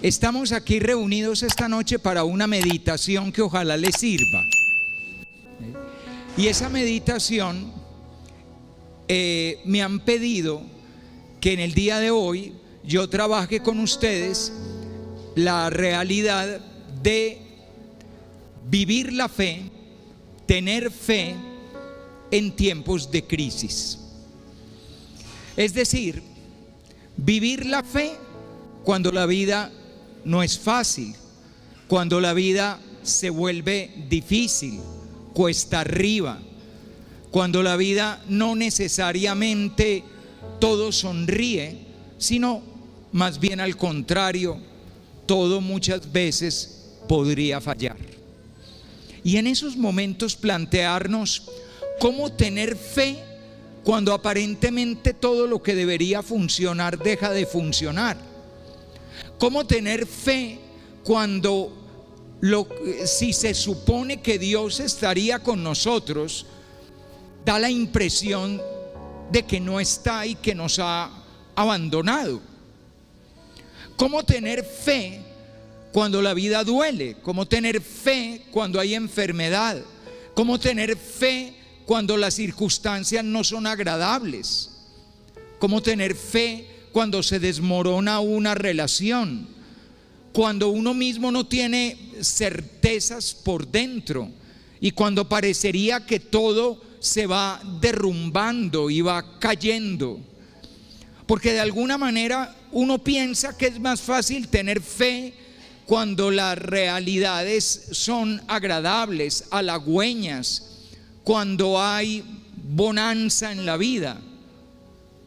Estamos aquí reunidos esta noche para una meditación que ojalá les sirva. Y esa meditación me han pedido que en el día de hoy yo trabaje con ustedes la realidad de vivir la fe, tener fe en tiempos de crisis. Es decir, vivir la fe cuando la vida no es fácil, cuando la vida se vuelve difícil, cuesta arriba, cuando la vida no necesariamente todo sonríe, sino más bien al contrario, todo muchas veces podría fallar. Y en esos momentos plantearnos cómo tener fe cuando aparentemente todo lo que debería funcionar deja de funcionar. Cómo tener fe cuando si se supone que Dios estaría con nosotros, da la impresión de que no está y que nos ha abandonado. Cómo tener fe cuando la vida duele, cómo tener fe cuando hay enfermedad, cómo tener fe cuando las circunstancias no son agradables, cómo tener fe cuando se desmorona una relación, cuando uno mismo no tiene certezas por dentro y cuando parecería que todo se va derrumbando y va cayendo. Porque de alguna manera uno piensa que es más fácil tener fe cuando las realidades son agradables, halagüeñas, cuando hay bonanza en la vida.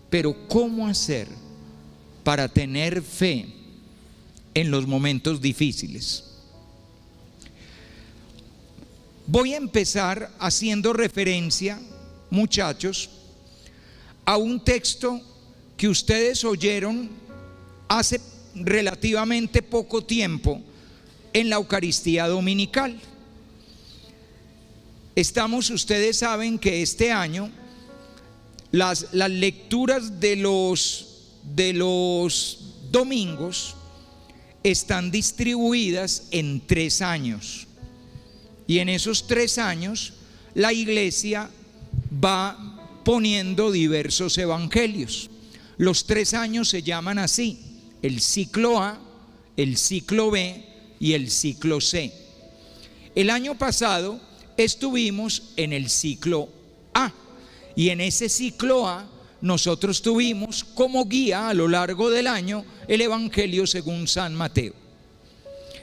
Pero ¿cómo hacer para tener fe en los momentos difíciles? Voy a empezar haciendo referencia, muchachos, a un texto que ustedes oyeron hace relativamente poco tiempo en la Eucaristía Dominical. Ustedes saben que este año las lecturas de los domingos están distribuidas en 3 años. Y en esos 3 años la iglesia va poniendo diversos evangelios. Los 3 años se llaman así: el ciclo A, el ciclo B y el ciclo C. El año pasado estuvimos en el ciclo A, y en ese ciclo A nosotros tuvimos como guía a lo largo del año el Evangelio según San Mateo.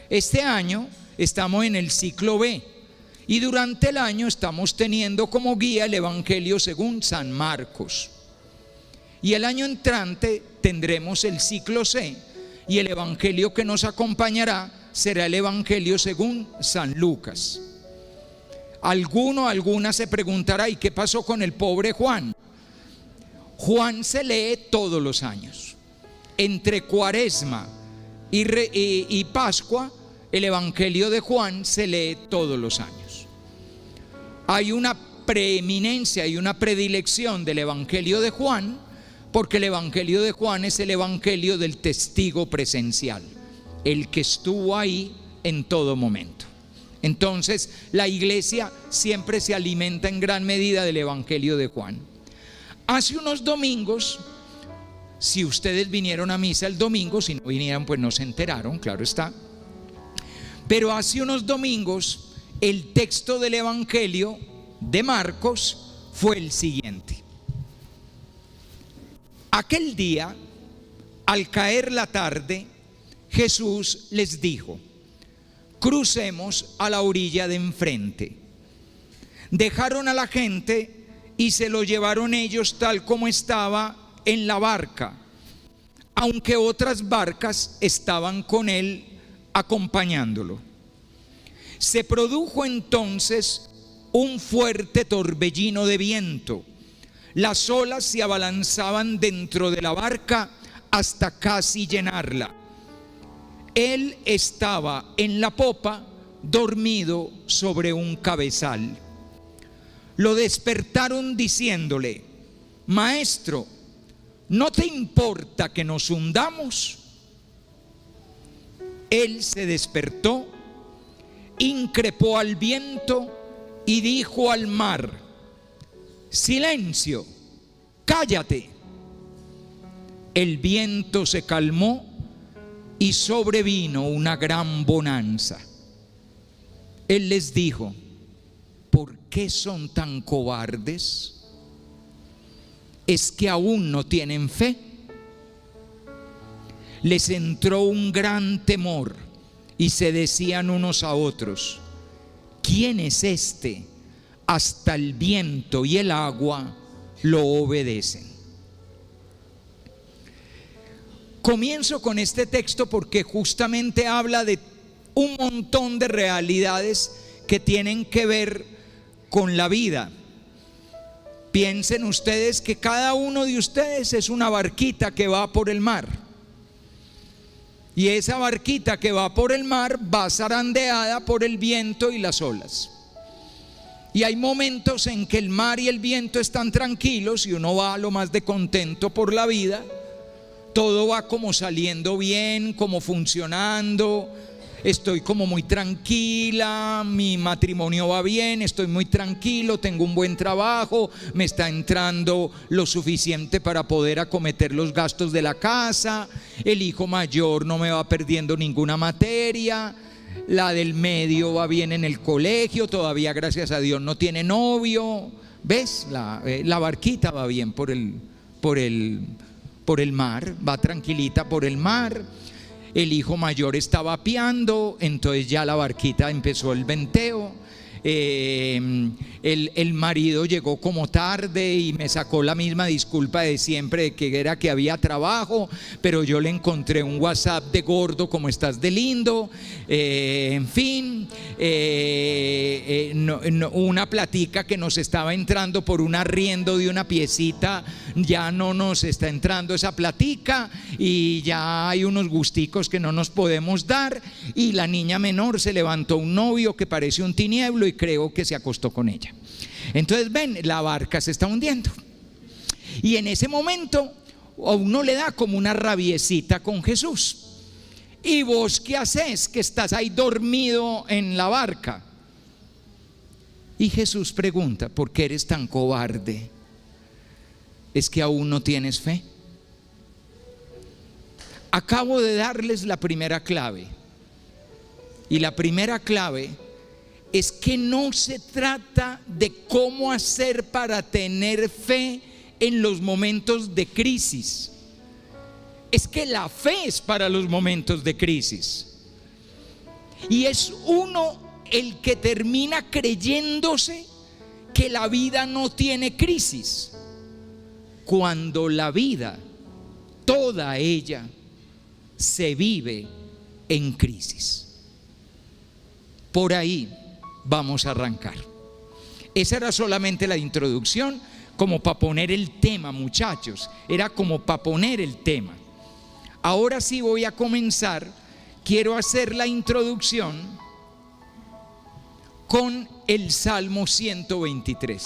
Este año estamos en el ciclo B y durante el año estamos teniendo como guía el Evangelio según San Marcos. Y el año entrante tendremos el ciclo C y el Evangelio que nos acompañará será el Evangelio según San Lucas. Alguna se preguntará: ¿y qué pasó con el pobre Juan? Juan se lee todos los años. Entre Cuaresma y Pascua, el Evangelio de Juan se lee todos los años. Hay una preeminencia y una predilección del Evangelio de Juan, porque el Evangelio de Juan es el Evangelio del testigo presencial, el que estuvo ahí en todo momento. Entonces, la iglesia siempre se alimenta en gran medida del Evangelio de Juan. Hace unos domingos, si ustedes vinieron a misa el domingo, si no vinieron pues no se enteraron, claro está. Pero hace unos domingos el texto del Evangelio de Marcos fue el siguiente. Aquel día, al caer la tarde, Jesús les dijo: crucemos a la orilla de enfrente. Dejaron a la gente y se lo llevaron ellos tal como estaba en la barca, aunque otras barcas estaban con él acompañándolo. Se produjo entonces un fuerte torbellino de viento. Las olas se abalanzaban dentro de la barca hasta casi llenarla. Él estaba en la popa, dormido sobre un cabezal. Lo despertaron diciéndole: Maestro, ¿no te importa que nos hundamos? Él se despertó, increpó al viento y dijo al mar: silencio, cállate. El viento se calmó y sobrevino una gran bonanza. Él les dijo: ¿por qué son tan cobardes? ¿Es que aún no tienen fe? Les entró un gran temor y se decían unos a otros: ¿quién es este? Hasta el viento y el agua lo obedecen. Comienzo con este texto porque justamente habla de un montón de realidades que tienen que ver con la vida. Piensen ustedes que cada uno de ustedes es una barquita que va por el mar. Y esa barquita que va por el mar va zarandeada por el viento y las olas. Y hay momentos en que el mar y el viento están tranquilos y uno va a lo más de contento por la vida. Todo va como saliendo bien, como funcionando. Estoy como muy tranquila, mi matrimonio va bien, estoy muy tranquilo, tengo un buen trabajo, me está entrando lo suficiente para poder acometer los gastos de la casa, el hijo mayor no me va perdiendo ninguna materia, la del medio va bien en el colegio, todavía gracias a Dios no tiene novio. ¿Ves? La barquita va bien por el mar, va tranquilita por el mar. El hijo mayor estaba apeando, entonces ya la barquita empezó el venteo. El marido llegó como tarde y me sacó la misma disculpa de siempre, de que era que había trabajo, pero yo le encontré un WhatsApp de gordo, ¿cómo estás de lindo? En fin, una platica que nos estaba entrando por un arriendo de una piecita, ya no nos está entrando esa platica y ya hay unos gusticos que no nos podemos dar, y la niña menor se levantó un novio que parece un tinieblo y creo que se acostó con ella. Entonces ven, la barca se está hundiendo y en ese momento a uno le da como una rabiecita con Jesús. ¿Y vos qué haces que estás ahí dormido en la barca? Y Jesús pregunta: ¿por qué eres tan cobarde? ¿Es que aún no tienes fe? Acabo de darles la primera clave, y la primera clave es que no se trata de cómo hacer para tener fe en los momentos de crisis. Es que la fe es para los momentos de crisis. Y es uno el que termina creyéndose que la vida no tiene crisis, cuando la vida, toda ella, se vive en crisis. Por ahí vamos a arrancar. Esa era solamente la introducción, como para poner el tema, muchachos. Era como para poner el tema. Ahora sí voy a comenzar. Quiero hacer la introducción con el Salmo 123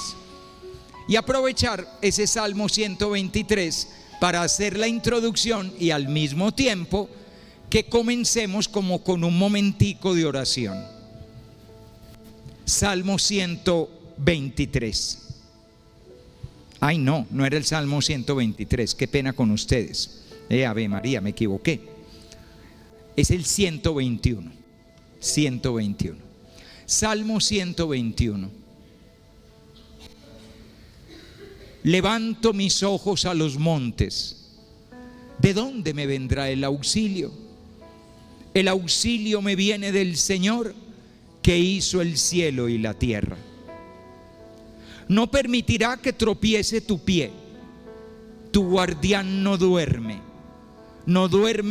y aprovechar ese Salmo 123 para hacer la introducción, y al mismo tiempo que comencemos como con un momentico de oración. Salmo 123. Ay, no era el Salmo 123, qué pena con ustedes. Ave María, me equivoqué. Es el 121. 121. Salmo 121. Levanto mis ojos a los montes. ¿De dónde me vendrá el auxilio? El auxilio me viene del Señor, que hizo el cielo y la tierra. No permitirá que tropiece tu pie. Tu guardián no duerme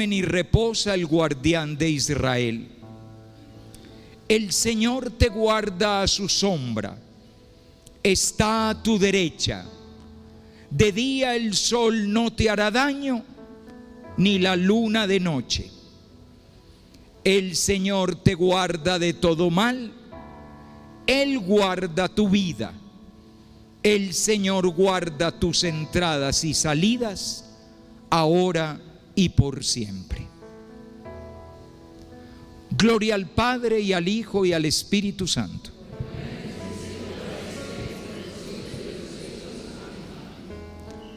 ni reposa el guardián de Israel. El Señor te guarda a su sombra, está a tu derecha. De día el sol no te hará daño, ni la luna de noche. El Señor te guarda de todo mal, Él guarda tu vida. El Señor guarda tus entradas y salidas, ahora y por siempre. Gloria al Padre y al Hijo y al Espíritu Santo.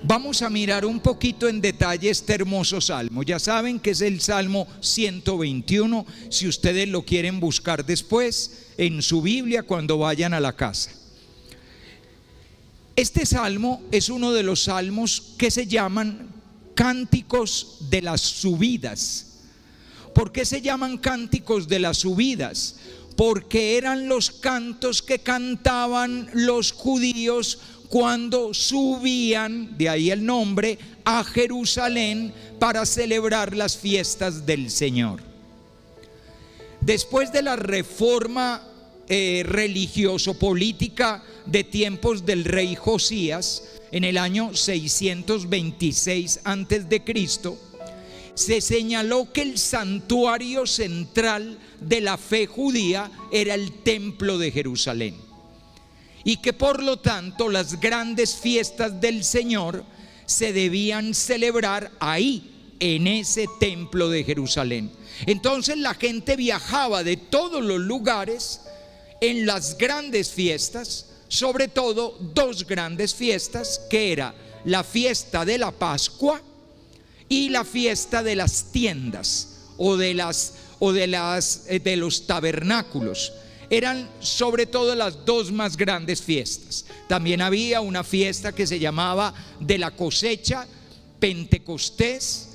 Vamos a mirar un poquito en detalle este hermoso salmo. Ya saben que es el Salmo 121, si ustedes lo quieren buscar después en su Biblia cuando vayan a la casa. Este salmo es uno de los salmos que se llaman cánticos de las subidas. ¿Por qué se llaman cánticos de las subidas? Porque eran los cantos que cantaban los judíos cuando subían, de ahí el nombre, a Jerusalén para celebrar las fiestas del Señor. Después de la reforma religioso-política de tiempos del rey Josías, en el año 626 a.C., se señaló que el santuario central de la fe judía era el templo de Jerusalén, y que por lo tanto las grandes fiestas del Señor se debían celebrar ahí, en ese templo de Jerusalén. Entonces la gente viajaba de todos los lugares en las grandes fiestas, sobre todo dos grandes fiestas, que era la fiesta de la Pascua y la fiesta de las tiendas de los tabernáculos. Eran sobre todo las dos más grandes fiestas. También había una fiesta que se llamaba de la cosecha, Pentecostés,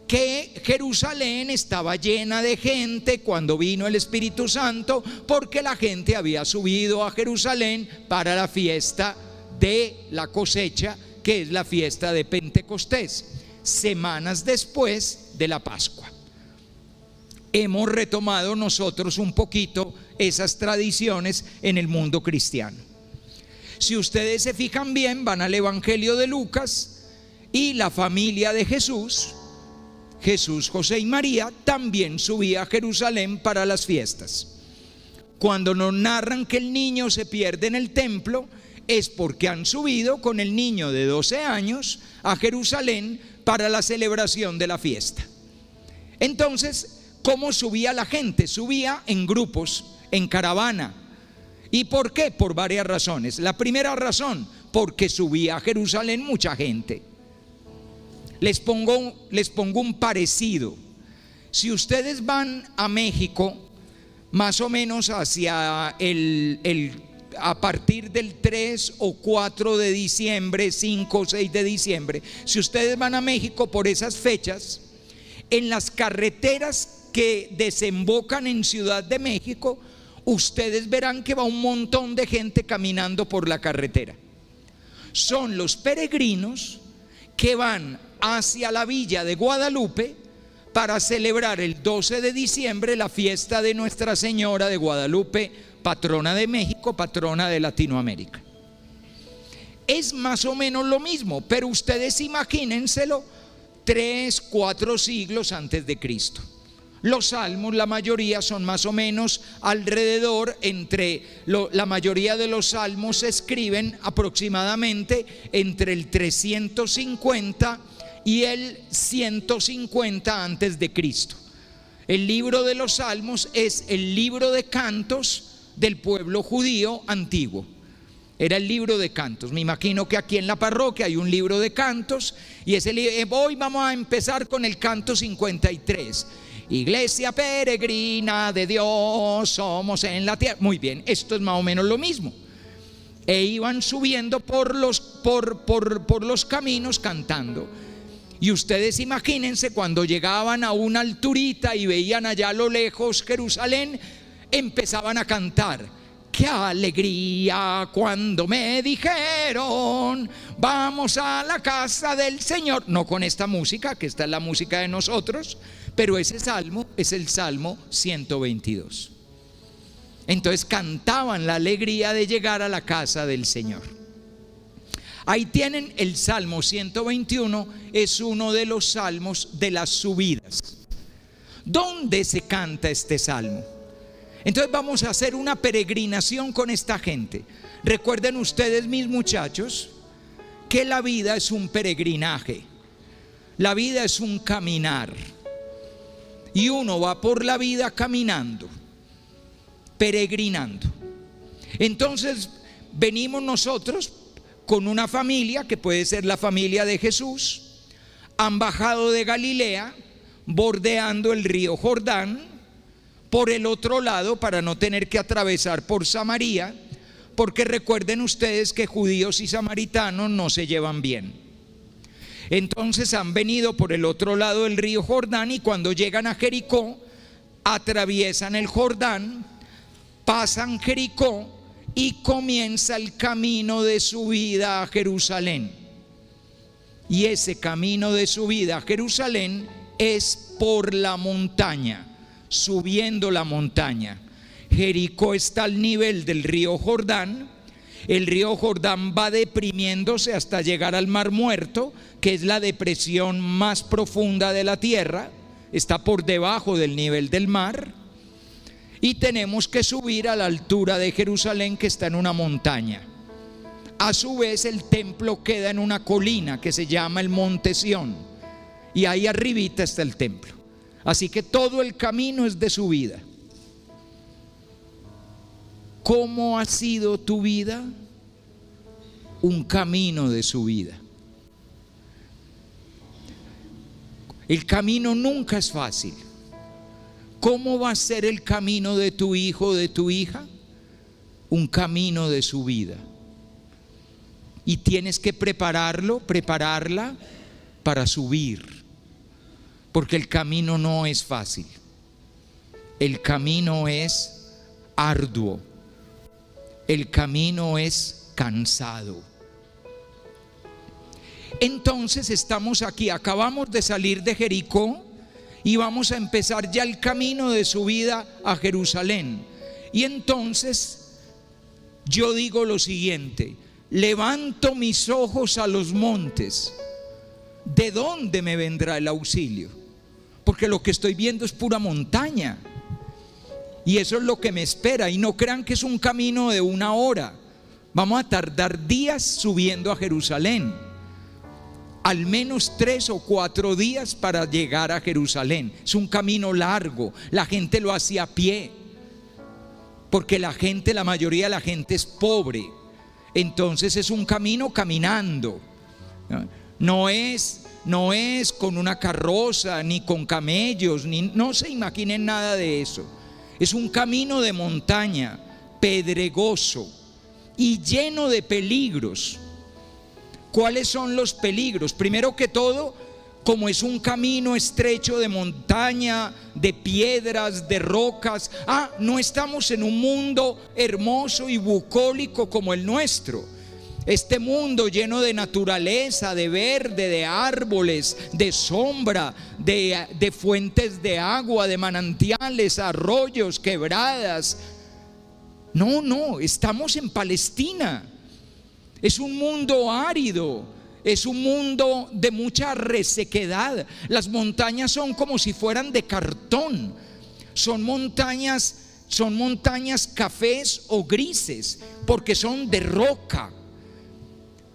que Jerusalén estaba llena de gente cuando vino el Espíritu Santo, porque la gente había subido a Jerusalén para la fiesta de la cosecha, que es la fiesta de Pentecostés, semanas después de la Pascua. Hemos retomado nosotros un poquito esas tradiciones en el mundo cristiano. Si ustedes se fijan bien, van al Evangelio de Lucas, y la familia de Jesús, José y María, también subía a Jerusalén para las fiestas. Cuando nos narran que el niño se pierde en el templo, es porque han subido con el niño de 12 años a Jerusalén para la celebración de la fiesta. Entonces, ¿cómo subía la gente? Subía en grupos, en caravana. ¿Y por qué? Por varias razones. La primera razón, porque subía a Jerusalén mucha gente. Les pongo un parecido. Si ustedes van a México, más o menos hacia a partir del 3 o 4 de diciembre, 5 o 6 de diciembre, si ustedes van a México por esas fechas, en las carreteras que desembocan en Ciudad de México, ustedes verán que va un montón de gente caminando por la carretera. Son los peregrinos que van hacia la villa de Guadalupe para celebrar el 12 de diciembre la fiesta de Nuestra Señora de Guadalupe, patrona de México, patrona de Latinoamérica. Es más o menos lo mismo, pero ustedes imagínenselo 3, 4 siglos antes de Cristo. Los salmos, la mayoría son más o menos alrededor la mayoría de los salmos se escriben aproximadamente entre el 350 y el 150 antes de Cristo. El libro de los salmos es el libro de cantos del pueblo judío antiguo. Era el libro de cantos. Me imagino que aquí en la parroquia hay un libro de cantos, y hoy vamos a empezar con el canto 53. Iglesia peregrina de Dios, somos en la tierra. Muy bien, esto es más o menos lo mismo. E iban subiendo por los caminos cantando. Y ustedes imagínense cuando llegaban a una alturita y veían allá a lo lejos Jerusalén, empezaban a cantar: qué alegría cuando me dijeron vamos a la casa del Señor. No con esta música, que esta es la música de nosotros, pero ese salmo es el Salmo 122. Entonces cantaban la alegría de llegar a la casa del Señor. Ahí tienen el Salmo 121, es uno de los salmos de las subidas. ¿Dónde se canta este salmo? Entonces vamos a hacer una peregrinación con esta gente. Recuerden ustedes, mis muchachos, que la vida es un peregrinaje. La vida es un caminar. y uno va por la vida caminando, peregrinando. Entonces venimos nosotros con una familia que puede ser la familia de Jesús. Han bajado de Galilea, bordeando el río Jordán, por el otro lado para no tener que atravesar por Samaria, porque recuerden ustedes que judíos y samaritanos no se llevan bien. Entonces han venido por el otro lado del río Jordán, y cuando llegan a Jericó, atraviesan el Jordán, pasan Jericó y comienza el camino de subida a Jerusalén. Y ese camino de subida a Jerusalén es por la montaña, subiendo la montaña. Jericó está al nivel del río Jordán. El río Jordán va deprimiéndose hasta llegar al Mar Muerto, que es la depresión más profunda de la tierra. Está por debajo del nivel del mar. Y tenemos que subir a la altura de Jerusalén, que está en una montaña. A su vez, el templo queda en una colina que se llama el Monte Sión, y ahí arribita está el templo. Así que todo el camino es de subida. ¿Cómo ha sido tu vida? Un camino de subida. El camino nunca es fácil. ¿Cómo va a ser el camino de tu hijo o de tu hija? Un camino de subida. Y tienes que prepararla para subir, porque el camino no es fácil. El camino es arduo. El camino es cansado. Entonces estamos aquí, acabamos de salir de Jericó y vamos a empezar ya el camino de subida a Jerusalén. Y entonces yo digo lo siguiente: levanto mis ojos a los montes. ¿De dónde me vendrá el auxilio? Porque lo que estoy viendo es pura montaña, y eso es lo que me espera. Y no crean que es un camino de una hora. Vamos a tardar días subiendo a Jerusalén, al menos 3 o 4 días para llegar a Jerusalén. Es un camino largo. La gente lo hace a pie, porque la mayoría de la gente es pobre. Entonces es un camino caminando. No es con una carroza, ni con camellos, no se imaginen nada de eso. Es un camino de montaña, pedregoso y lleno de peligros. ¿Cuáles son los peligros? Primero que todo, como es un camino estrecho de montaña, de piedras, de rocas, no estamos en un mundo hermoso y bucólico como el nuestro. Este mundo lleno de naturaleza, de verde, de árboles, de sombra, de fuentes de agua, de manantiales, arroyos, quebradas. No, estamos en Palestina. Es un mundo árido, es un mundo de mucha resequedad. Las montañas son como si fueran de cartón. Son montañas cafés o grises, porque son de roca.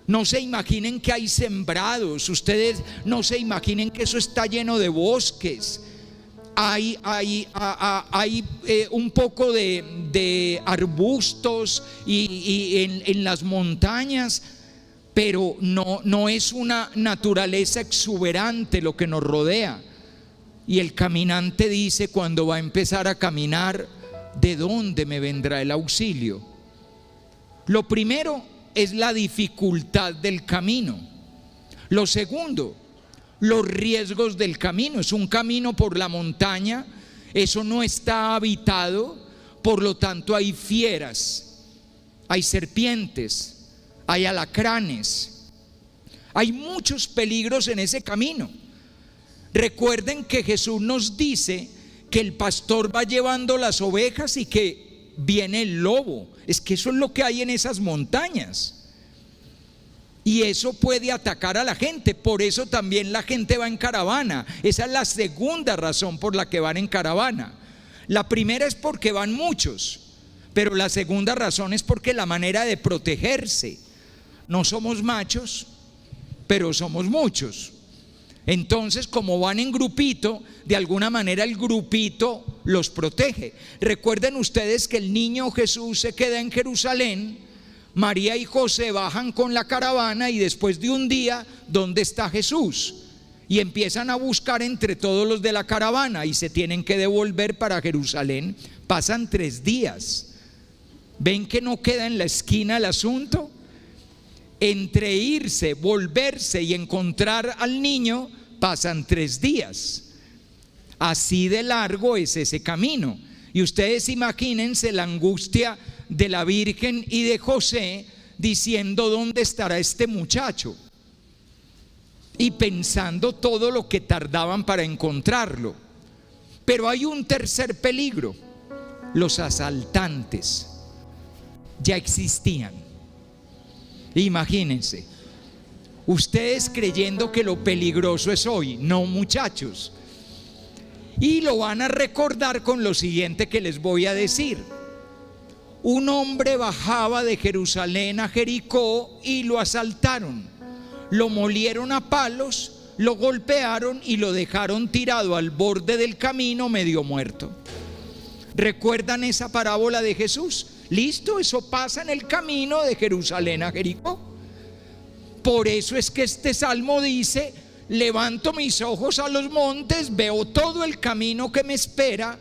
No se imaginen que hay sembrados. Ustedes no se imaginen que eso está lleno de bosques. Hay un poco de arbustos y en las montañas, pero no es una naturaleza exuberante lo que nos rodea. Y el caminante dice, cuando va a empezar a caminar: ¿de dónde me vendrá el auxilio? Lo primero es la dificultad del camino. Lo segundo, los riesgos del camino. Es un camino por la montaña, eso no está habitado, por lo tanto hay fieras, hay serpientes, hay alacranes, hay muchos peligros en ese camino. Recuerden que Jesús nos dice que el pastor va llevando las ovejas y que viene el lobo. Es que eso es lo que hay en esas montañas. Y eso puede atacar a la gente. Por eso también la gente va en caravana. Esa es la segunda razón por la que van en caravana. La primera es porque van muchos, pero la segunda razón es porque la manera de protegerse. No somos machos, pero somos muchos. Entonces, como van en grupito, de alguna manera el grupito los protege. Recuerden ustedes que el niño Jesús se queda en Jerusalén, María y José bajan con la caravana y después de un día, ¿dónde está Jesús? Y empiezan a buscar entre todos los de la caravana y se tienen que devolver para Jerusalén. Pasan 3 días. ¿Ven que no queda en la esquina el asunto? Entre irse, volverse y encontrar al niño pasan 3 días. Así de largo es ese camino. Y ustedes imagínense la angustia de la Virgen y de José diciendo: ¿dónde estará este muchacho? Y pensando todo lo que tardaban para encontrarlo. Pero hay un tercer peligro: los asaltantes ya existían. Imagínense, ustedes creyendo que lo peligroso es hoy. No, muchachos. Y lo van a recordar con lo siguiente que les voy a decir. Un hombre bajaba de Jerusalén a Jericó y lo asaltaron. Lo molieron a palos, lo golpearon y lo dejaron tirado al borde del camino medio muerto. ¿Recuerdan esa parábola de Jesús? Listo, eso pasa en el camino de Jerusalén a Jericó. Por eso es que este salmo dice: levanto mis ojos a los montes, veo todo el camino que me espera,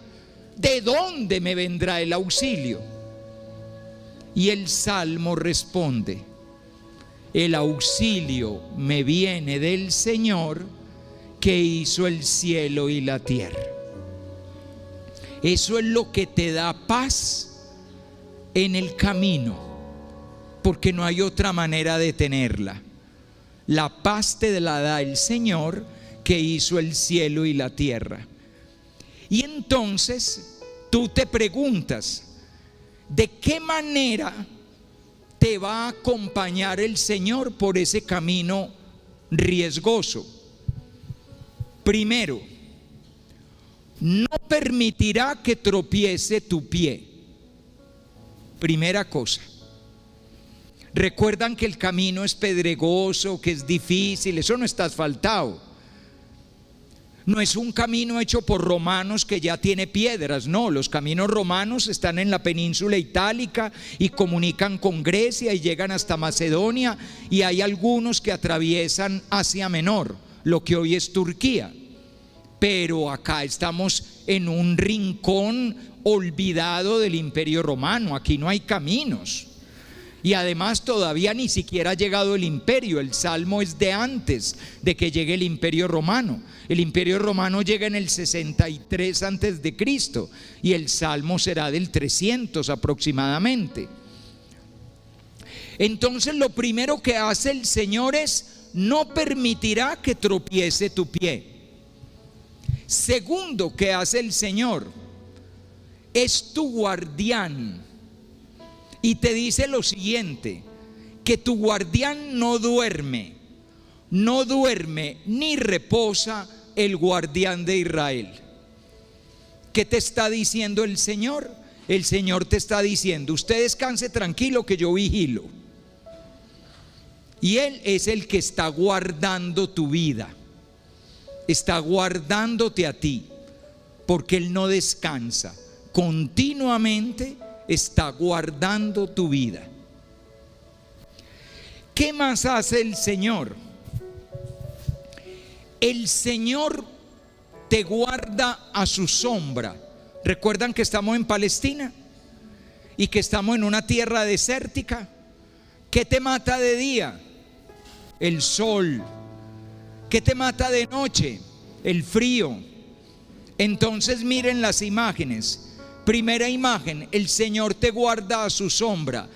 ¿de dónde me vendrá el auxilio? Y el salmo responde: el auxilio me viene del Señor, que hizo el cielo y la tierra. Eso es lo que te da paz en el camino, porque no hay otra manera de tenerla. La paz te la da el Señor, que hizo el cielo y la tierra. Y entonces tú te preguntas: ¿de qué manera te va a acompañar el Señor por ese camino riesgoso? Primero, no permitirá que tropiece tu pie. Primera cosa. Recuerdan que el camino es pedregoso, que es difícil, eso no está asfaltado. No es un camino hecho por romanos que ya tiene piedras, no, los caminos romanos están en la península itálica y comunican con Grecia y llegan hasta Macedonia, y hay algunos que atraviesan Asia Menor, lo que hoy es Turquía. Pero acá estamos en un rincón olvidado del Imperio Romano, aquí no hay caminos. Y además todavía ni siquiera ha llegado el imperio. El salmo es de antes de que llegue el Imperio Romano. El Imperio Romano llega en el 63 antes de Cristo y el salmo será del 300 aproximadamente. Entonces lo primero que hace el Señor es: no permitirá que tropiece tu pie. Segundo que hace el Señor: es tu guardián. Y te dice lo siguiente: que tu guardián no duerme ni reposa el guardián de Israel. ¿Qué te está diciendo el Señor? El Señor te está diciendo: usted descanse tranquilo, que yo vigilo. Y Él es el que está guardando tu vida, está guardándote a ti, porque Él no descansa, continuamente está guardando tu vida. ¿Qué más hace el Señor? El Señor te guarda a su sombra. ¿Recuerdan que estamos en Palestina y que estamos en una tierra desértica? ¿Qué te mata de día? El sol. ¿Qué te mata de noche? El frío. Entonces miren las imágenes. Primera imagen: el Señor te guarda a su sombra.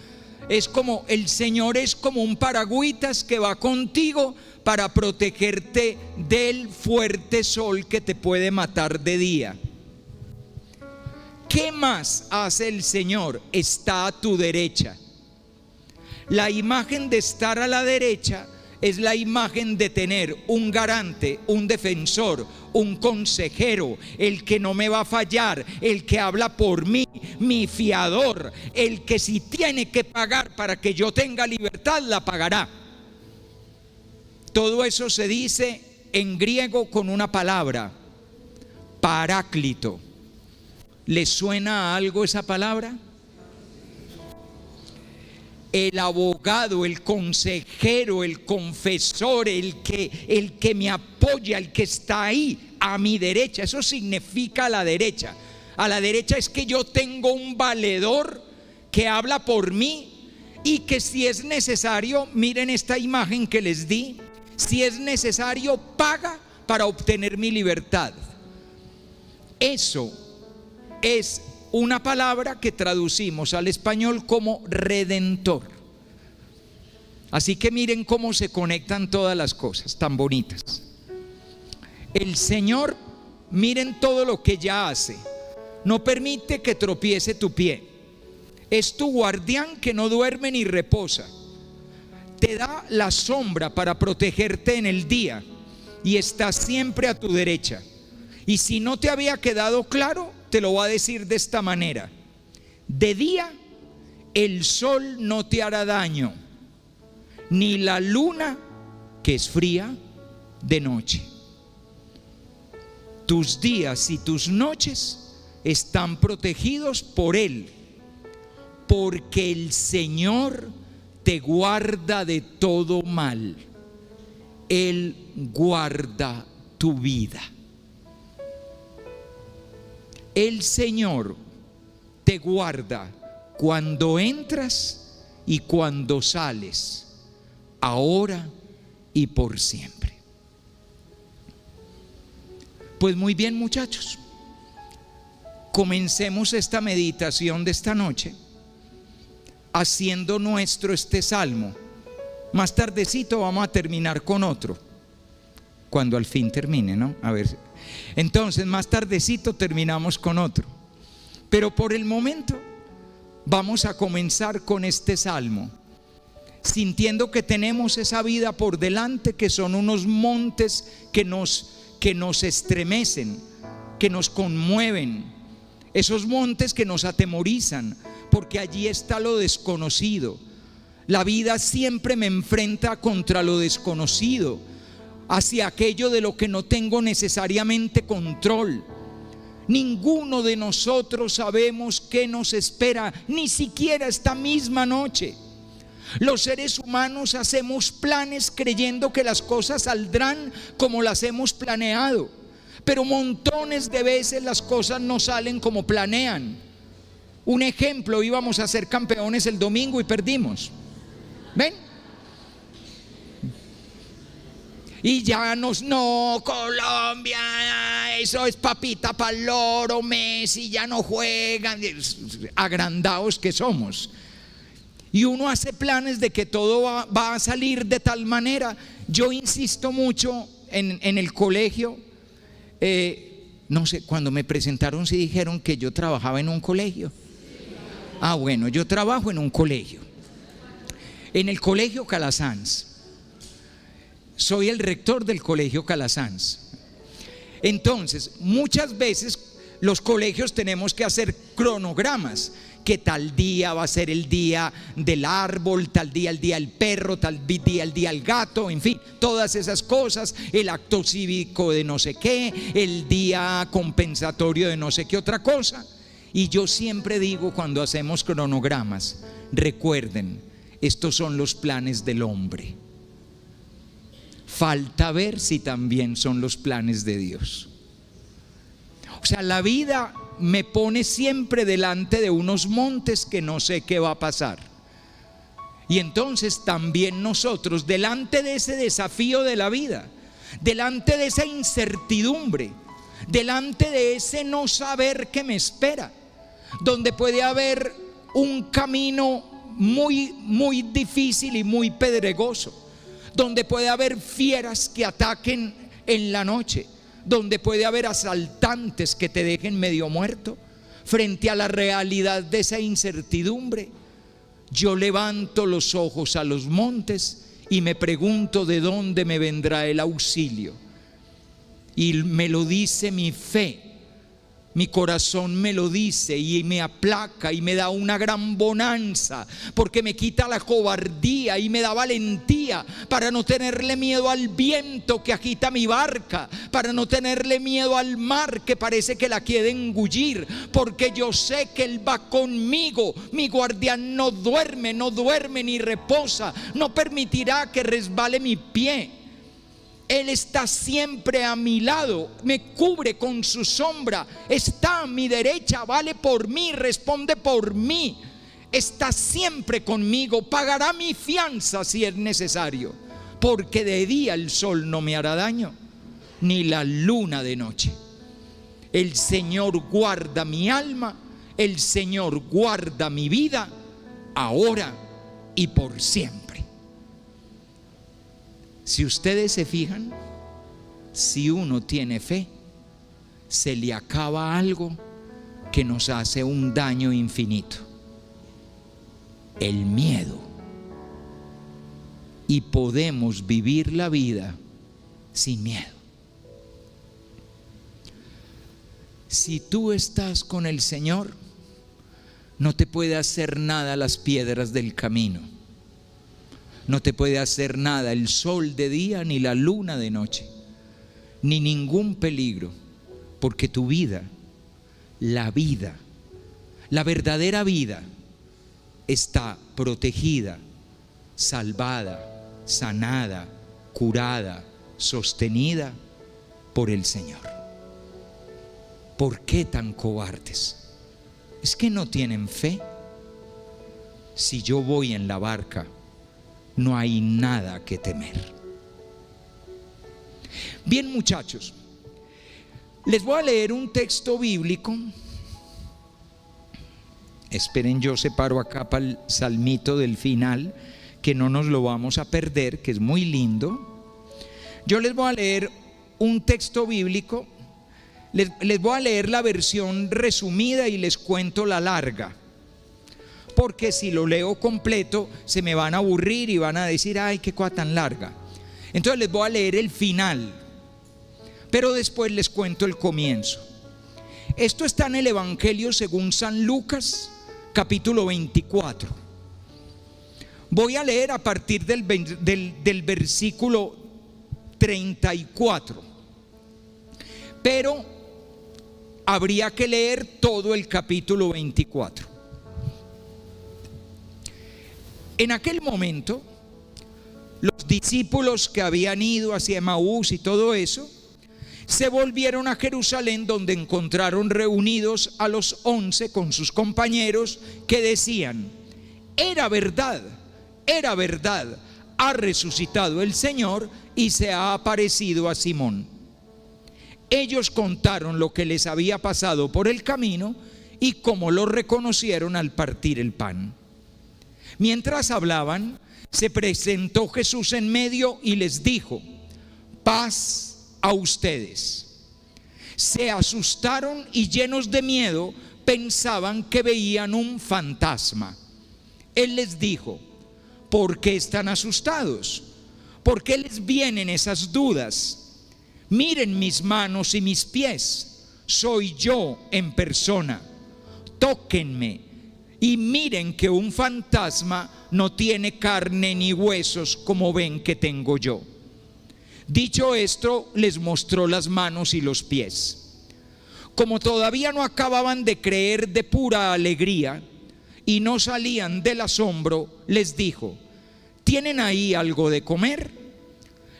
Es como, el Señor es como un paragüitas que va contigo para protegerte del fuerte sol que te puede matar de día. ¿Qué más hace el Señor? Está a tu derecha. La imagen de estar a la derecha es la imagen de tener un garante, un defensor, un consejero, el que no me va a fallar, el que habla por mí, mi fiador, el que si tiene que pagar para que yo tenga libertad, la pagará. Todo eso se dice en griego con una palabra, paráclito. ¿Les suena a algo esa palabra? El abogado, el consejero, el confesor, el que me apoya, el que está ahí a mi derecha. Eso significa a la derecha. A la derecha es que yo tengo un valedor que habla por mí y que si es necesario, miren esta imagen que les di, si es necesario paga para obtener mi libertad. Eso es una palabra que traducimos al español como redentor. Así que miren cómo se conectan todas las cosas tan bonitas. El Señor, miren todo lo que ya hace. No permite que tropiece tu pie. Es tu guardián que no duerme ni reposa. Te da la sombra para protegerte en el día y está siempre a tu derecha. Y si no te había quedado claro, te lo voy a decir de esta manera: de día el sol no te hará daño, ni la luna, que es fría, de noche. Tus días y tus noches están protegidos por Él, porque el Señor te guarda de todo mal. Él guarda tu vida. El Señor te guarda cuando entras y cuando sales, ahora y por siempre. Pues muy bien, muchachos, comencemos esta meditación de esta noche haciendo nuestro este salmo. Más tardecito vamos a terminar con otro, cuando al fin termine, ¿no? A ver, entonces más tardecito terminamos con otro, pero por el momento vamos a comenzar con este salmo, sintiendo que tenemos esa vida por delante, que son unos montes que nos estremecen, que nos conmueven, esos montes que nos atemorizan, porque allí está lo desconocido. La vida siempre me enfrenta contra lo desconocido, hacia aquello de lo que no tengo necesariamente control. Ninguno de nosotros sabemos qué nos espera, ni siquiera esta misma noche. Los seres humanos hacemos planes creyendo que las cosas saldrán como las hemos planeado, pero montones de veces las cosas no salen como planean. Un ejemplo: íbamos a ser campeones el domingo y perdimos. ¿Ven? Y ya no, Colombia, eso es papita pa'l loro, Messi ya no juegan, agrandados que somos. Y uno hace planes de que todo va a salir de tal manera. Yo insisto mucho en el colegio, no sé, cuando me presentaron sí dijeron que yo trabajaba en un colegio. Ah, bueno, yo trabajo en un colegio, en el Colegio Calasanz. Soy el rector del Colegio Calasanz. Entonces, muchas veces los colegios tenemos que hacer cronogramas, que tal día va a ser el día del árbol, tal día el día del perro, tal día el día del gato, en fin, todas esas cosas, el acto cívico de no sé qué, el día compensatorio de no sé qué otra cosa. Y yo siempre digo, cuando hacemos cronogramas, recuerden, estos son los planes del hombre. Falta ver si también son los planes de Dios. O sea, la vida me pone siempre delante de unos montes que no sé qué va a pasar. Y entonces también nosotros, delante de ese desafío de la vida, delante de esa incertidumbre, delante de ese no saber qué me espera, donde puede haber un camino muy difícil y muy pedregoso, donde puede haber fieras que ataquen en la noche, donde puede haber asaltantes que te dejen medio muerto. Frente a la realidad de esa incertidumbre, yo levanto los ojos a los montes y me pregunto de dónde me vendrá el auxilio. Y me lo dice mi fe, Mi corazón me lo dice y me aplaca y me da una gran bonanza, porque me quita la cobardía y me da valentía para no tenerle miedo al viento que agita mi barca, para no tenerle miedo al mar que parece que la quiere engullir, porque yo sé que Él va conmigo. Mi guardián no duerme ni reposa, no permitirá que resbale mi pie. Él está siempre a mi lado, me cubre con su sombra, está a mi derecha, vale por mí, responde por mí, está siempre conmigo, pagará mi fianza si es necesario, porque de día el sol no me hará daño, ni la luna de noche. El Señor guarda mi alma, el Señor guarda mi vida, ahora y por siempre. Si ustedes se fijan, si uno tiene fe, se le acaba algo que nos hace un daño infinito: el miedo. Y podemos vivir la vida sin miedo. Si tú estás con el Señor, no te puede hacer nada las piedras del camino. No te puede hacer nada el sol de día ni la luna de noche, ni ningún peligro, porque tu vida, la verdadera vida, está protegida, salvada, sanada, curada, sostenida por el Señor. ¿Por qué tan cobardes? ¿Es que no tienen fe? Si yo voy en la barca, no hay nada que temer. Bien, muchachos, les voy a leer un texto bíblico. Esperen, yo separo acá para el salmito del final, que no nos lo vamos a perder, que es muy lindo. Yo les voy a leer un texto bíblico. Les voy a leer la versión resumida y les cuento la larga, porque si lo leo completo se me van a aburrir y van a decir: ay, qué cosa tan larga. Entonces les voy a leer el final, pero después les cuento el comienzo. Esto está en el Evangelio según San Lucas, capítulo 24. Voy a leer a partir del versículo 34, pero habría que leer todo el capítulo 24. En aquel momento, los discípulos que habían ido hacia Emaús y todo eso, se volvieron a Jerusalén, donde encontraron reunidos a los 11 con sus compañeros, que decían: era verdad, ha resucitado el Señor y se ha aparecido a Simón. Ellos contaron lo que les había pasado por el camino y cómo lo reconocieron al partir el pan. Mientras hablaban, se presentó Jesús en medio y les dijo: paz a ustedes. Se asustaron y, llenos de miedo, pensaban que veían un fantasma. Él les dijo: ¿por qué están asustados? ¿Por qué les vienen esas dudas? Miren mis manos y mis pies, soy yo en persona. Tóquenme y miren que un fantasma no tiene carne ni huesos como ven que tengo yo. Dicho esto, les mostró las manos y los pies. Como todavía no acababan de creer de pura alegría y no salían del asombro, les dijo: ¿tienen ahí algo de comer?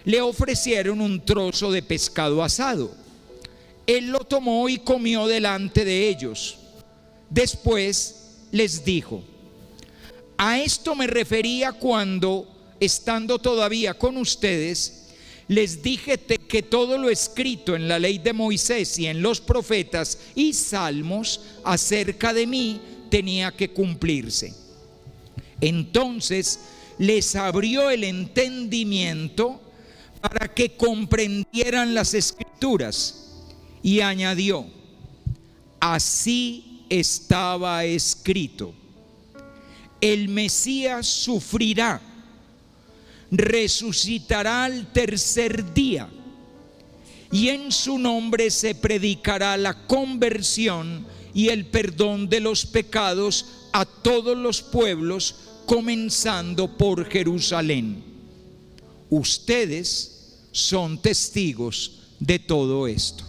Le ofrecieron un trozo de pescado asado. Él lo tomó y comió delante de ellos. Después les dijo: a esto me refería cuando, estando todavía con ustedes, les dije que todo lo escrito en la ley de Moisés y en los profetas y salmos acerca de mí tenía que cumplirse. Entonces les abrió el entendimiento para que comprendieran las escrituras, y añadió: así estaba escrito, el Mesías sufrirá, resucitará al tercer día, y en su nombre se predicará la conversión y el perdón de los pecados a todos los pueblos, comenzando por Jerusalén. Ustedes son testigos de todo esto.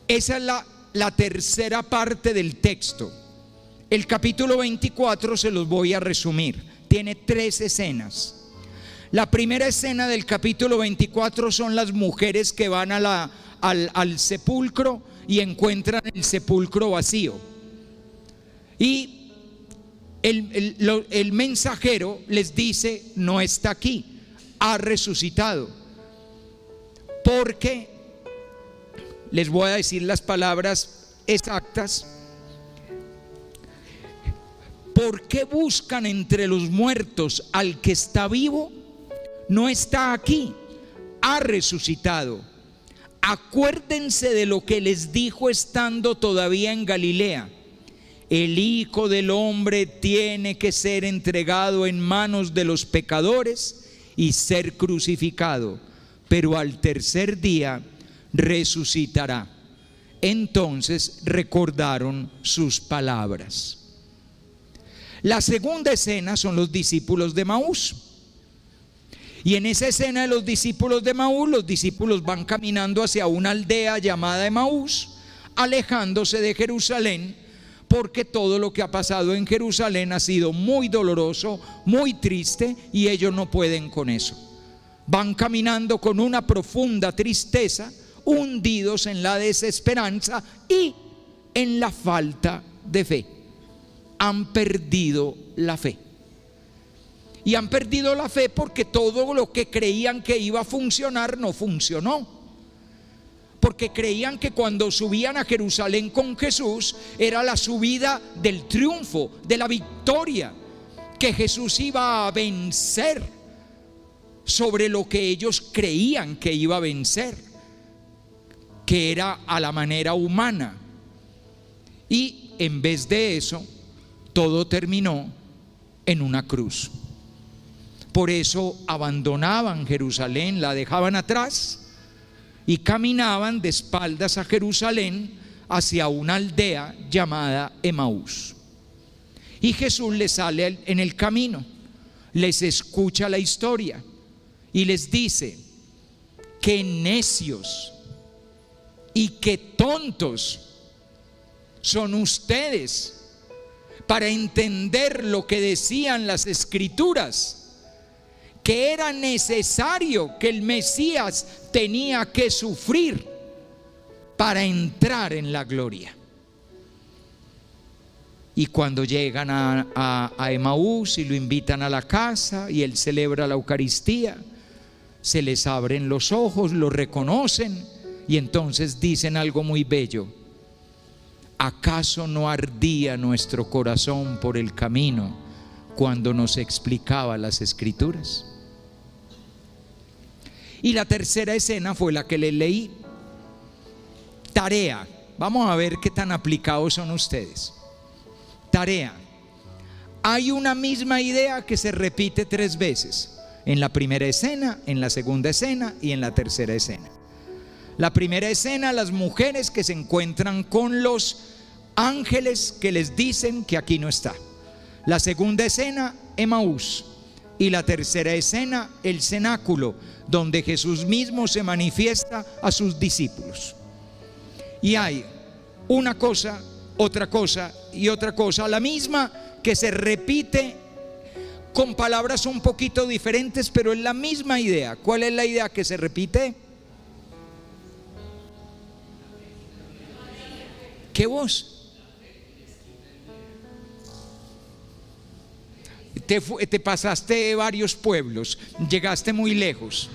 Esa es la tercera parte del texto. El capítulo 24 se los voy a resumir. Tiene 3 escenas. La primera escena del capítulo 24 son las mujeres que van al sepulcro y encuentran el sepulcro vacío. Y el mensajero les dice: no está aquí, ha resucitado. Porque, les voy a decir las palabras exactas: ¿por qué buscan entre los muertos al que está vivo? No está aquí, ha resucitado. Acuérdense de lo que les dijo estando todavía en Galilea: el Hijo del Hombre tiene que ser entregado en manos de los pecadores y ser crucificado, pero al tercer día resucitará. Entonces recordaron sus palabras. La segunda escena son los discípulos de Emaús. Y en esa escena de los discípulos de Emaús, los discípulos van caminando hacia una aldea llamada Emaús, alejándose de Jerusalén, porque todo lo que ha pasado en Jerusalén ha sido muy doloroso, muy triste, y ellos no pueden con eso. Van caminando con una profunda tristeza, hundidos en la desesperanza y en la falta de fe. Han perdido la fe. Y han perdido la fe porque todo lo que creían que iba a funcionar no funcionó. Porque creían que cuando subían a Jerusalén con Jesús era la subida del triunfo, de la victoria, que Jesús iba a vencer sobre lo que ellos creían que iba a vencer, que era a la manera humana. Y en vez de eso, todo terminó en una cruz. Por eso abandonaban Jerusalén, la dejaban atrás y caminaban de espaldas a Jerusalén hacia una aldea llamada Emaús. Y Jesús les sale en el camino, les escucha la historia y les dice: qué necios y qué tontos son ustedes para entender lo que decían las Escrituras, que era necesario que el Mesías tenía que sufrir para entrar en la gloria. Y cuando llegan a Emaús y lo invitan a la casa y él celebra la Eucaristía, se les abren los ojos, lo reconocen y entonces dicen algo muy bello: ¿acaso no ardía nuestro corazón por el camino cuando nos explicaba las Escrituras? Y la tercera escena fue la que les leí. Tarea. Vamos a ver qué tan aplicados son ustedes. Tarea. Hay una misma idea que se repite 3 veces: en la primera escena, en la segunda escena y en la tercera escena. La primera escena, las mujeres que se encuentran con los ángeles que les dicen que aquí no está. La segunda escena, Emaús. Y la tercera escena, el cenáculo, donde Jesús mismo se manifiesta a sus discípulos. Y hay una cosa, otra cosa y otra cosa, la misma, que se repite con palabras un poquito diferentes, pero es la misma idea. ¿Cuál es la idea que se repite? ¿Qué voz? Te pasaste varios pueblos, llegaste muy lejos.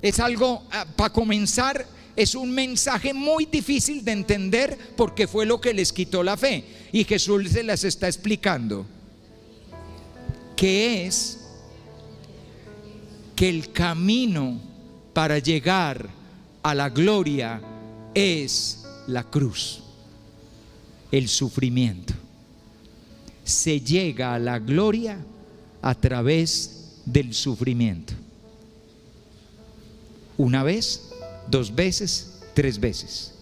Es algo, para comenzar, es un mensaje muy difícil de entender porque fue lo que les quitó la fe. Y Jesús se las está explicando. Que es que el camino para llegar a la gloria es la cruz, el sufrimiento. Se llega a la gloria a través del sufrimiento. Una vez, 2 veces, 3 veces.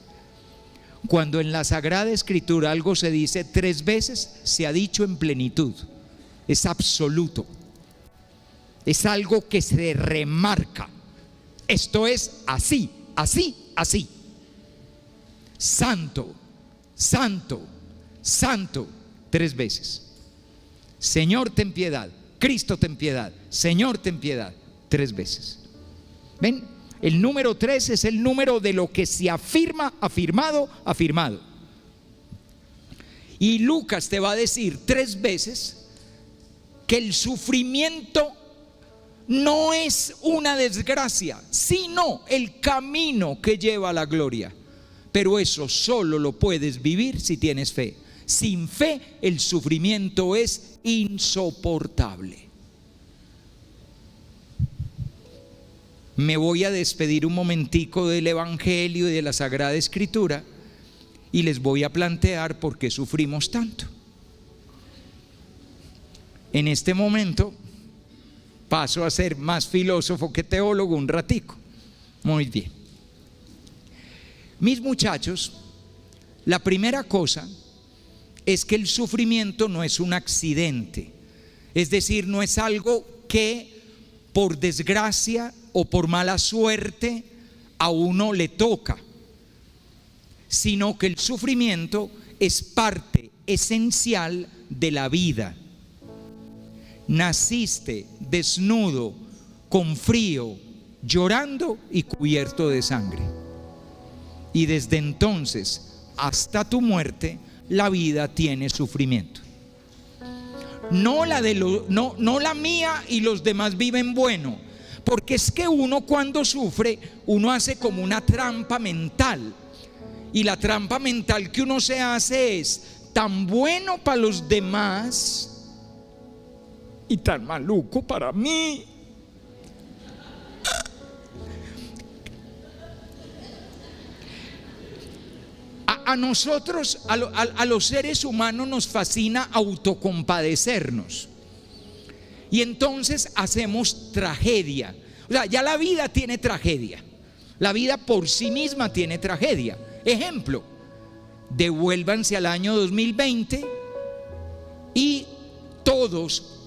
Cuando en la Sagrada Escritura algo se dice 3 veces, se ha dicho en plenitud. Es absoluto. Es algo que se remarca. Esto es así, así, así. Santo, santo, santo, 3 veces. Señor, ten piedad. Cristo, ten piedad. Señor, ten piedad. 3 veces. ¿Ven? El número 3 es el número de lo que se afirma, afirmado, afirmado. Y Lucas te va a decir 3 veces que el sufrimiento no es una desgracia, sino el camino que lleva a la gloria. Pero eso solo lo puedes vivir si tienes fe. Sin fe, el sufrimiento es insoportable. Me voy a despedir un momentico del Evangelio y de la Sagrada Escritura y les voy a plantear por qué sufrimos tanto. En este momento paso a ser más filósofo que teólogo un ratico. Muy bien. Mis muchachos, la primera cosa es que el sufrimiento no es un accidente. Es decir, no es algo que por desgracia o por mala suerte a uno le toca, sino que el sufrimiento es parte esencial de la vida. Naciste desnudo, con frío, llorando y cubierto de sangre. Y desde entonces hasta tu muerte, la vida tiene sufrimiento. No la mía y los demás viven bueno, porque es que uno cuando sufre, uno hace como una trampa mental. Y la trampa mental que uno se hace es tan bueno para los demás y tan maluco para mí. A nosotros, a los seres humanos nos fascina autocompadecernos. Y entonces hacemos tragedia. O sea, ya la vida tiene tragedia. La vida por sí misma tiene tragedia. Ejemplo, devuélvanse al año 2020 y todos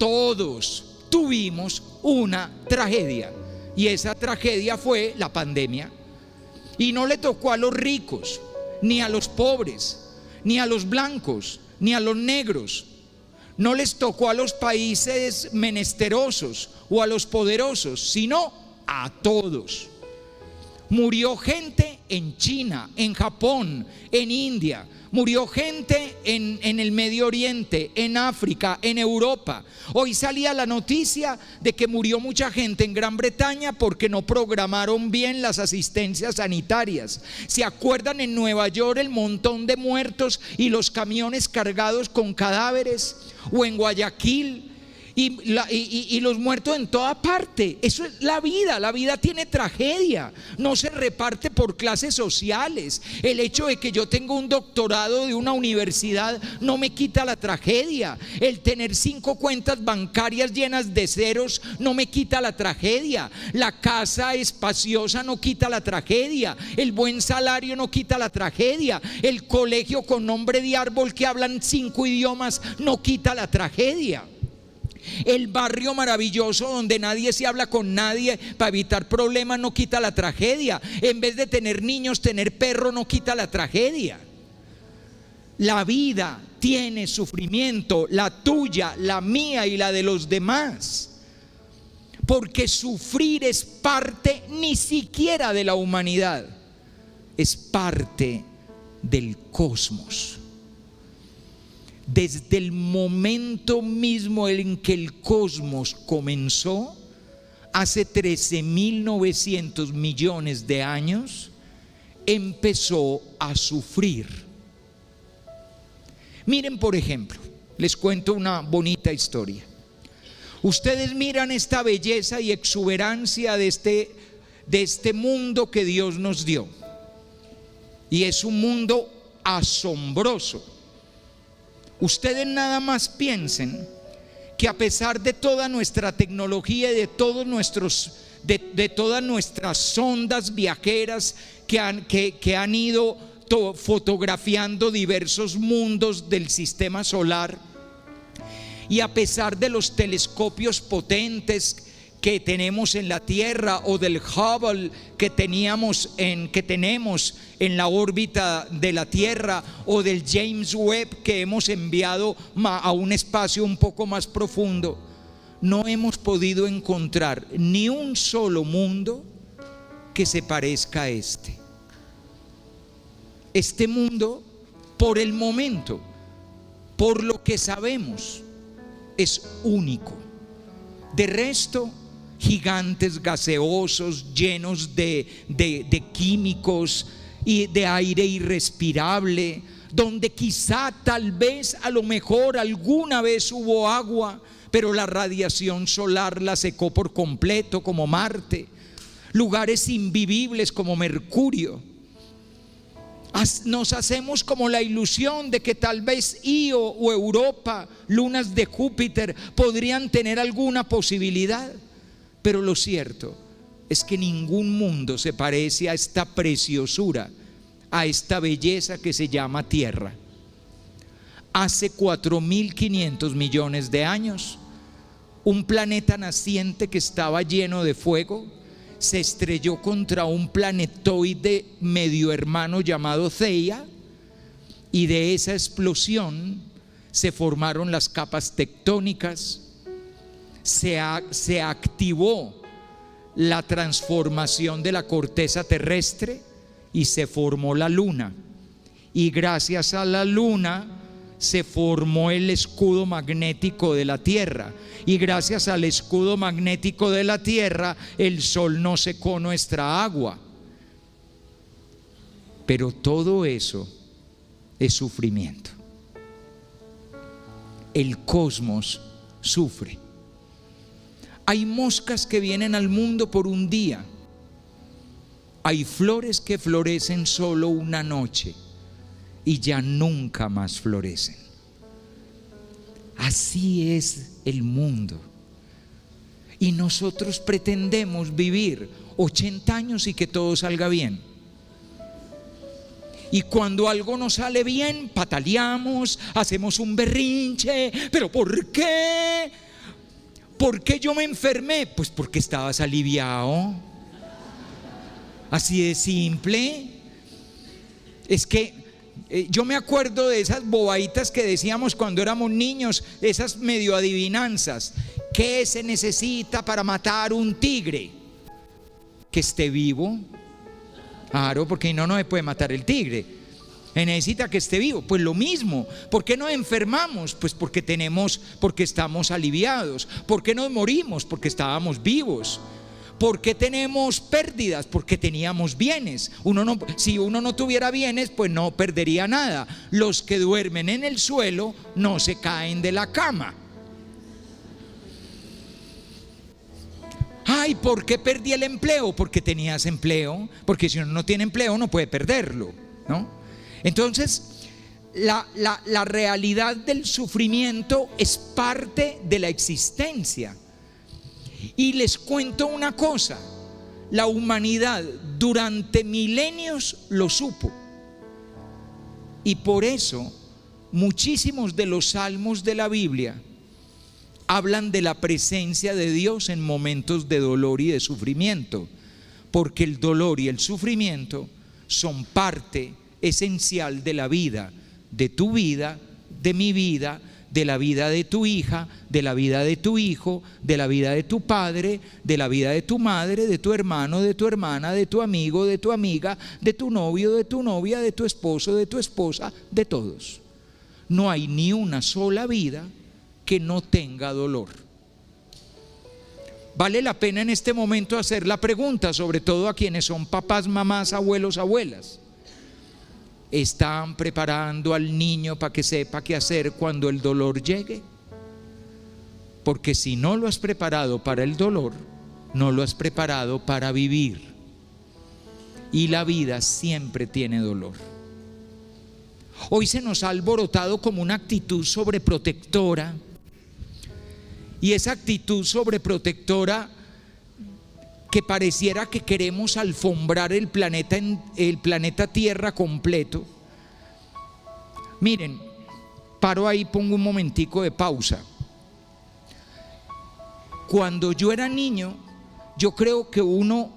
tuvimos una tragedia. Y esa tragedia fue la pandemia. Y no le tocó a los ricos, ni a los pobres, ni a los blancos, ni a los negros. No les tocó a los países menesterosos o a los poderosos, sino a todos. Murió gente en China, en Japón, en India. Murió gente en el Medio Oriente, en África, en Europa. Hoy salía la noticia de que murió mucha gente en Gran Bretaña porque no programaron bien las asistencias sanitarias. ¿Se acuerdan en Nueva York el montón de muertos y los camiones cargados con cadáveres? O en Guayaquil y los muertos en toda parte. Eso es la vida. La vida tiene tragedia. No se reparte por clases sociales. El hecho de que yo tenga un doctorado de una universidad no me quita la tragedia. El tener 5 cuentas bancarias llenas de ceros no me quita la tragedia. La casa espaciosa no quita la tragedia. El buen salario no quita la tragedia. El colegio con nombre de árbol que hablan 5 idiomas no quita la tragedia. El barrio maravilloso donde nadie se habla con nadie para evitar problemas no quita la tragedia. En vez de tener niños, tener perro no quita la tragedia. La vida tiene sufrimiento, la tuya, la mía y la de los demás. Porque sufrir es parte ni siquiera de la humanidad, es parte del cosmos. Desde el momento mismo en que el cosmos comenzó, hace 13.900 millones de años, empezó a sufrir. Miren, por ejemplo, les cuento una bonita historia. Ustedes miran esta belleza y exuberancia de este mundo que Dios nos dio. Y es un mundo asombroso. Ustedes nada más piensen que a pesar de toda nuestra tecnología y de todos nuestros de todas nuestras sondas viajeras que han ido fotografiando diversos mundos del sistema solar. Y a pesar de los telescopios potentes que tenemos en la Tierra, o del Hubble que tenemos en la órbita de la Tierra, o del James Webb que hemos enviado a un espacio un poco más profundo, no hemos podido encontrar ni un solo mundo que se parezca a este. Este mundo, por el momento, por lo que sabemos, es único. De resto, gigantes gaseosos llenos de químicos y de aire irrespirable, donde quizá, tal vez, a lo mejor alguna vez hubo agua, pero la radiación solar la secó por completo, como Marte. Lugares invivibles como Mercurio. Nos hacemos como la ilusión de que tal vez Io o Europa, lunas de Júpiter, podrían tener alguna posibilidad. Pero lo cierto es que ningún mundo se parece a esta preciosura, a esta belleza que se llama Tierra. Hace 4.500 millones de años, un planeta naciente que estaba lleno de fuego se estrelló contra un planetoide medio hermano llamado Theia, y de esa explosión se formaron las capas tectónicas. Se activó la transformación de la corteza terrestre y se formó la luna, y gracias a la luna se formó el escudo magnético de la Tierra, y gracias al escudo magnético de la Tierra el sol no secó nuestra agua. Pero todo eso es sufrimiento. El cosmos sufre. Hay moscas que vienen al mundo por un día. Hay flores que florecen solo una noche y ya nunca más florecen. Así es el mundo. Y nosotros pretendemos vivir 80 años y que todo salga bien. Y cuando algo no sale bien, pataleamos, hacemos un berrinche. ¿Pero por qué? ¿Por qué yo me enfermé? Pues porque estabas aliviado. Así de simple. Es que yo me acuerdo de esas bobaditas que decíamos cuando éramos niños, esas medio adivinanzas. ¿Qué se necesita para matar un tigre? Que esté vivo. Claro, porque no se puede matar el tigre. Necesita que esté vivo. Pues lo mismo. ¿Por qué nos enfermamos? Pues porque estamos aliviados. ¿Por qué nos morimos? Porque estábamos vivos. ¿Por qué tenemos pérdidas? Porque teníamos bienes. Si uno no tuviera bienes, pues no perdería nada. Los que duermen en el suelo no se caen de la cama. Ay, ¿por qué perdí el empleo? Porque tenías empleo. Porque si uno no tiene empleo no puede perderlo, ¿no? Entonces, la realidad del sufrimiento es parte de la existencia. Y les cuento una cosa: la humanidad durante milenios lo supo. Y por eso muchísimos de los salmos de la Biblia hablan de la presencia de Dios en momentos de dolor y de sufrimiento, porque el dolor y el sufrimiento son parte esencial de la vida, de tu vida, de mi vida, de la vida de tu hija, de la vida de tu hijo, de la vida de tu padre, de la vida de tu madre, de tu hermano, de tu hermana, de tu amigo, de tu amiga, de tu novio, de tu novia, de tu esposo, de tu esposa, de todos. No hay ni una sola vida que no tenga dolor. Vale la pena en este momento hacer la pregunta, sobre todo a quienes son papás, mamás, abuelos, abuelas. ¿Están preparando al niño para que sepa qué hacer cuando el dolor llegue? Porque si no lo has preparado para el dolor, no lo has preparado para vivir. Y la vida siempre tiene dolor. Hoy se nos ha alborotado como una actitud sobreprotectora. Y esa actitud sobreprotectora que pareciera que queremos alfombrar el planeta Tierra completo. Miren, paro ahí, pongo un momentico de pausa. Cuando yo era niño, yo creo que no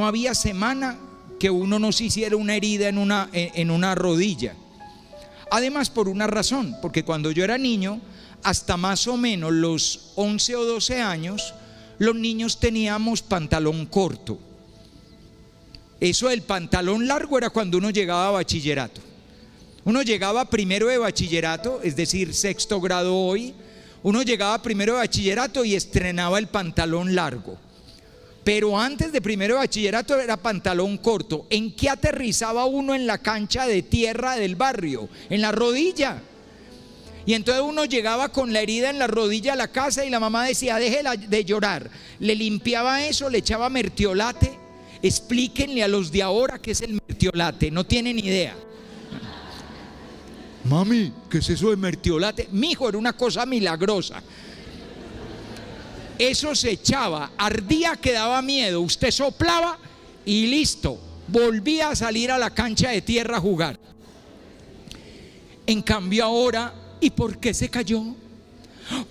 había semana que uno no se hiciera una herida en una rodilla. Además, por una razón, porque cuando yo era niño, hasta más o menos los 11 o 12 años, los niños teníamos pantalón corto. Eso del pantalón largo era cuando uno llegaba a bachillerato. Uno llegaba primero de bachillerato, es decir, sexto grado hoy. Uno llegaba primero de bachillerato y estrenaba el pantalón largo. Pero antes de primero de bachillerato era pantalón corto. ¿En qué aterrizaba uno en la cancha de tierra del barrio? En la rodilla. Y entonces uno llegaba con la herida en la rodilla a la casa y la mamá decía: déjela de llorar. Le limpiaba eso, le echaba mertiolate. Explíquenle a los de ahora qué es el mertiolate, no tienen idea. Mami, ¿qué es eso de mertiolate? Mijo, era una cosa milagrosa. Eso se echaba, ardía que daba miedo, usted soplaba y listo, volvía a salir a la cancha de tierra a jugar. En cambio ahora, ¿y por qué se cayó?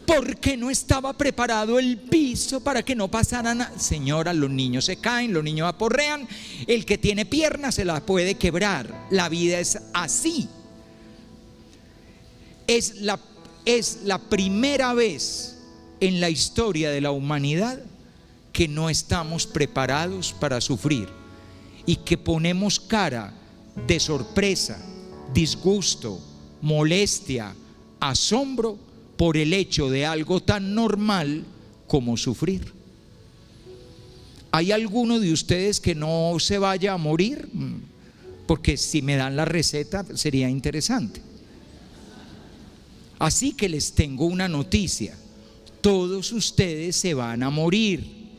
Porque no estaba preparado el piso para que no pasara nada. Señora, los niños se caen, los niños aporrean, el que tiene piernas se la puede quebrar. La vida es así. Es la primera vez en la historia de la humanidad que no estamos preparados para sufrir y que ponemos cara de sorpresa, disgusto, molestia, asombro por el hecho de algo tan normal como sufrir. ¿Hay alguno de ustedes que no se vaya a morir? Porque si me dan la receta sería interesante. Así que les tengo una noticia: todos ustedes se van a morir.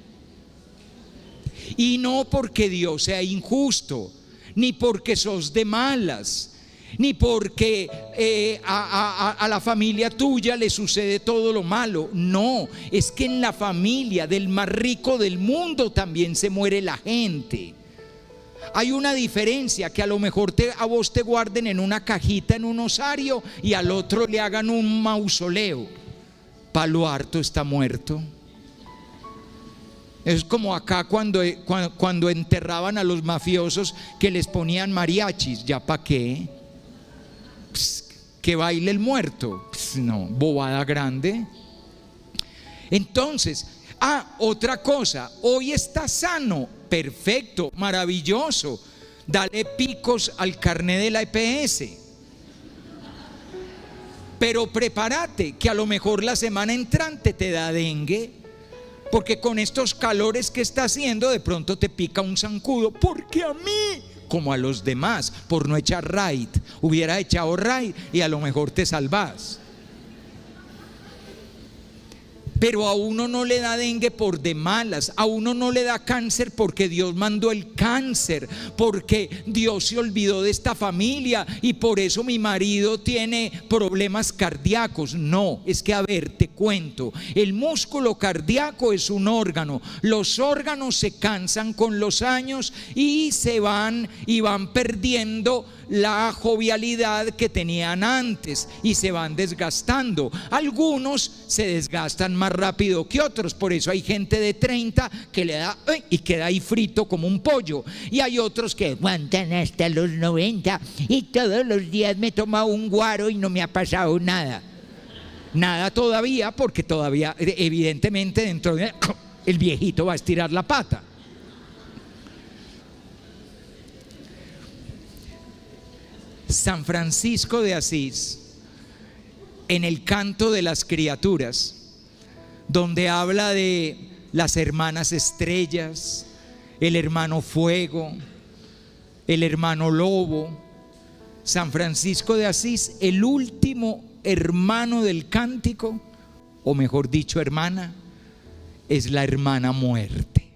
Y no porque Dios sea injusto, ni porque sos de malas, ni porque a la familia tuya le sucede todo lo malo. No, es que en la familia del más rico del mundo también se muere la gente. Hay una diferencia, que a lo mejor a vos te guarden en una cajita, en un osario, y al otro le hagan un mausoleo. Palo harto está muerto. Es como acá cuando enterraban a los mafiosos, que les ponían mariachis. ¿Ya para qué? Que baile el muerto. No, bobada grande. Entonces, otra cosa, hoy está sano, perfecto, maravilloso. Dale picos al carnet de la EPS. Pero prepárate, que a lo mejor la semana entrante te da dengue, porque con estos calores que está haciendo de pronto te pica un zancudo. Porque a mí, como a los demás, por no echar raid, hubiera echado raid y a lo mejor te salvás. Pero a uno no le da dengue por de malas, a uno no le da cáncer porque Dios mandó el cáncer, porque Dios se olvidó de esta familia y por eso mi marido tiene problemas cardíacos. No, es que, a ver, te cuento, el músculo cardíaco es un órgano, los órganos se cansan con los años y van perdiendo la jovialidad que tenían antes y se van desgastando. Algunos se desgastan más rápido que otros, por eso hay gente de 30 que le da y queda ahí frito como un pollo, y hay otros que aguantan hasta los 90 y todos los días me he tomado un guaro y no me ha pasado nada. Nada todavía, porque todavía evidentemente dentro de el viejito va a estirar la pata. San Francisco de Asís, en el Canto de las Criaturas, donde habla de las hermanas estrellas, el hermano fuego, el hermano lobo. San Francisco de Asís, el último hermano del cántico, o mejor dicho, hermana, es la hermana muerte.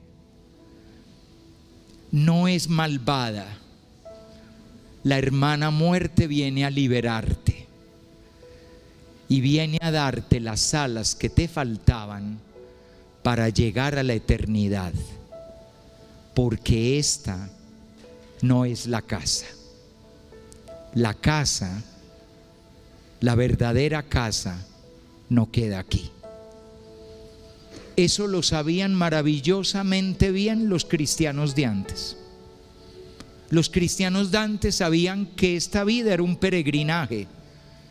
No es malvada. La hermana muerte viene a liberarte y viene a darte las alas que te faltaban para llegar a la eternidad, porque esta no es la casa. La casa, la verdadera casa, no queda aquí. Eso lo sabían maravillosamente bien los cristianos de antes. Los cristianos de antes sabían que esta vida era un peregrinaje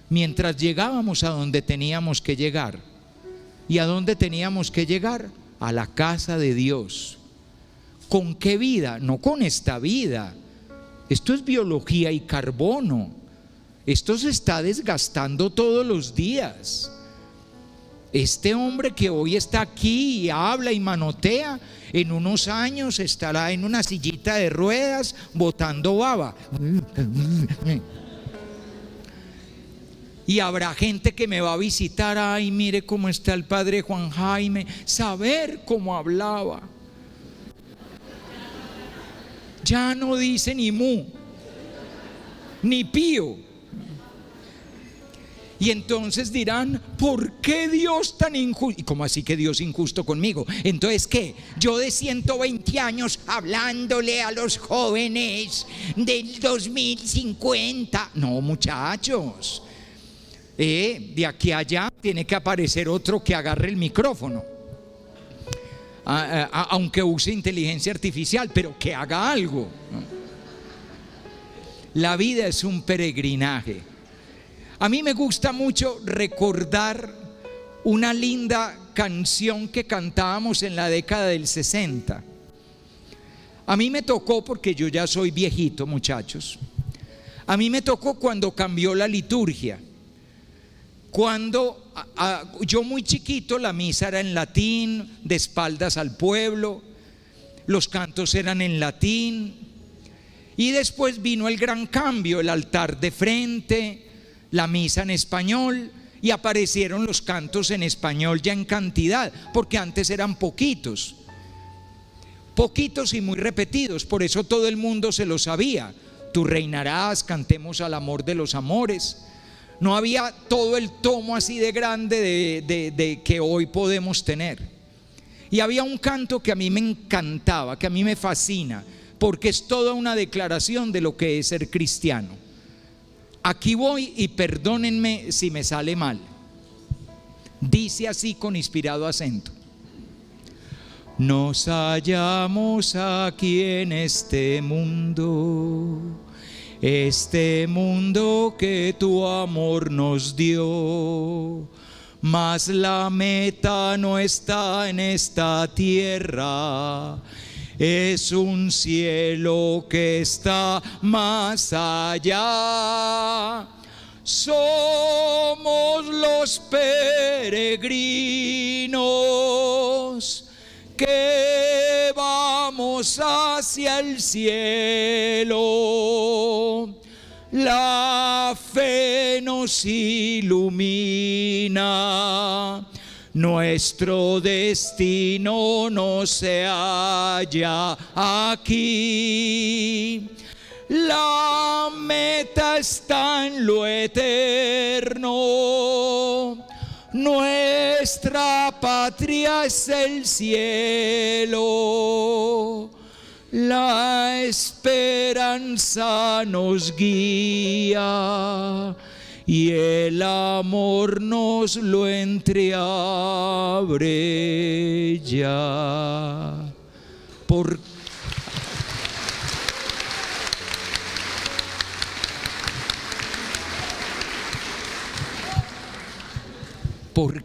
mientras llegábamos a donde teníamos que llegar. ¿Y a dónde teníamos que llegar? A la casa de Dios. ¿Con qué vida? No con esta vida. Esto es biología y carbono. Esto se está desgastando todos los días. Este hombre que hoy está aquí y habla y manotea, en unos años estará en una sillita de ruedas botando baba. Y habrá gente que me va a visitar. Ay, mire cómo está el padre Juan Jaime. Saber cómo hablaba. Ya no dice ni mu, ni pío. Y entonces dirán, ¿por qué Dios tan injusto? ¿Y cómo así que Dios injusto conmigo? Entonces, ¿qué? Yo de 120 años hablándole a los jóvenes del 2050. No, muchachos. De aquí a allá tiene que aparecer otro que agarre el micrófono. Aunque use inteligencia artificial, pero que haga algo. La vida es un peregrinaje. A mí me gusta mucho recordar una linda canción que cantábamos en la década del 60. A mí me tocó, porque yo ya soy viejito, muchachos. A mí me tocó cuando cambió la liturgia. Cuando yo muy chiquito, la misa era en latín, de espaldas al pueblo, los cantos eran en latín, y después vino el gran cambio, el altar de frente, la misa en español, y aparecieron los cantos en español ya en cantidad, porque antes eran poquitos y muy repetidos, por eso todo el mundo se lo sabía. Tú reinarás, cantemos al amor de los amores. No había todo el tomo así de grande de que hoy podemos tener. Y había un canto que a mí me encantaba, que a mí me fascina, porque es toda una declaración de lo que es ser cristiano. Aquí voy y perdónenme si me sale mal. Dice así con inspirado acento: nos hallamos aquí en este mundo que tu amor nos dio, mas la meta no está en esta tierra, es un cielo que está más allá. Somos los peregrinos que vamos hacia el cielo. La fe nos ilumina, nuestro destino no se halla aquí. La meta está en lo eterno, nuestra patria es el cielo. La esperanza nos guía y el amor nos lo entreabre ya. ¿Por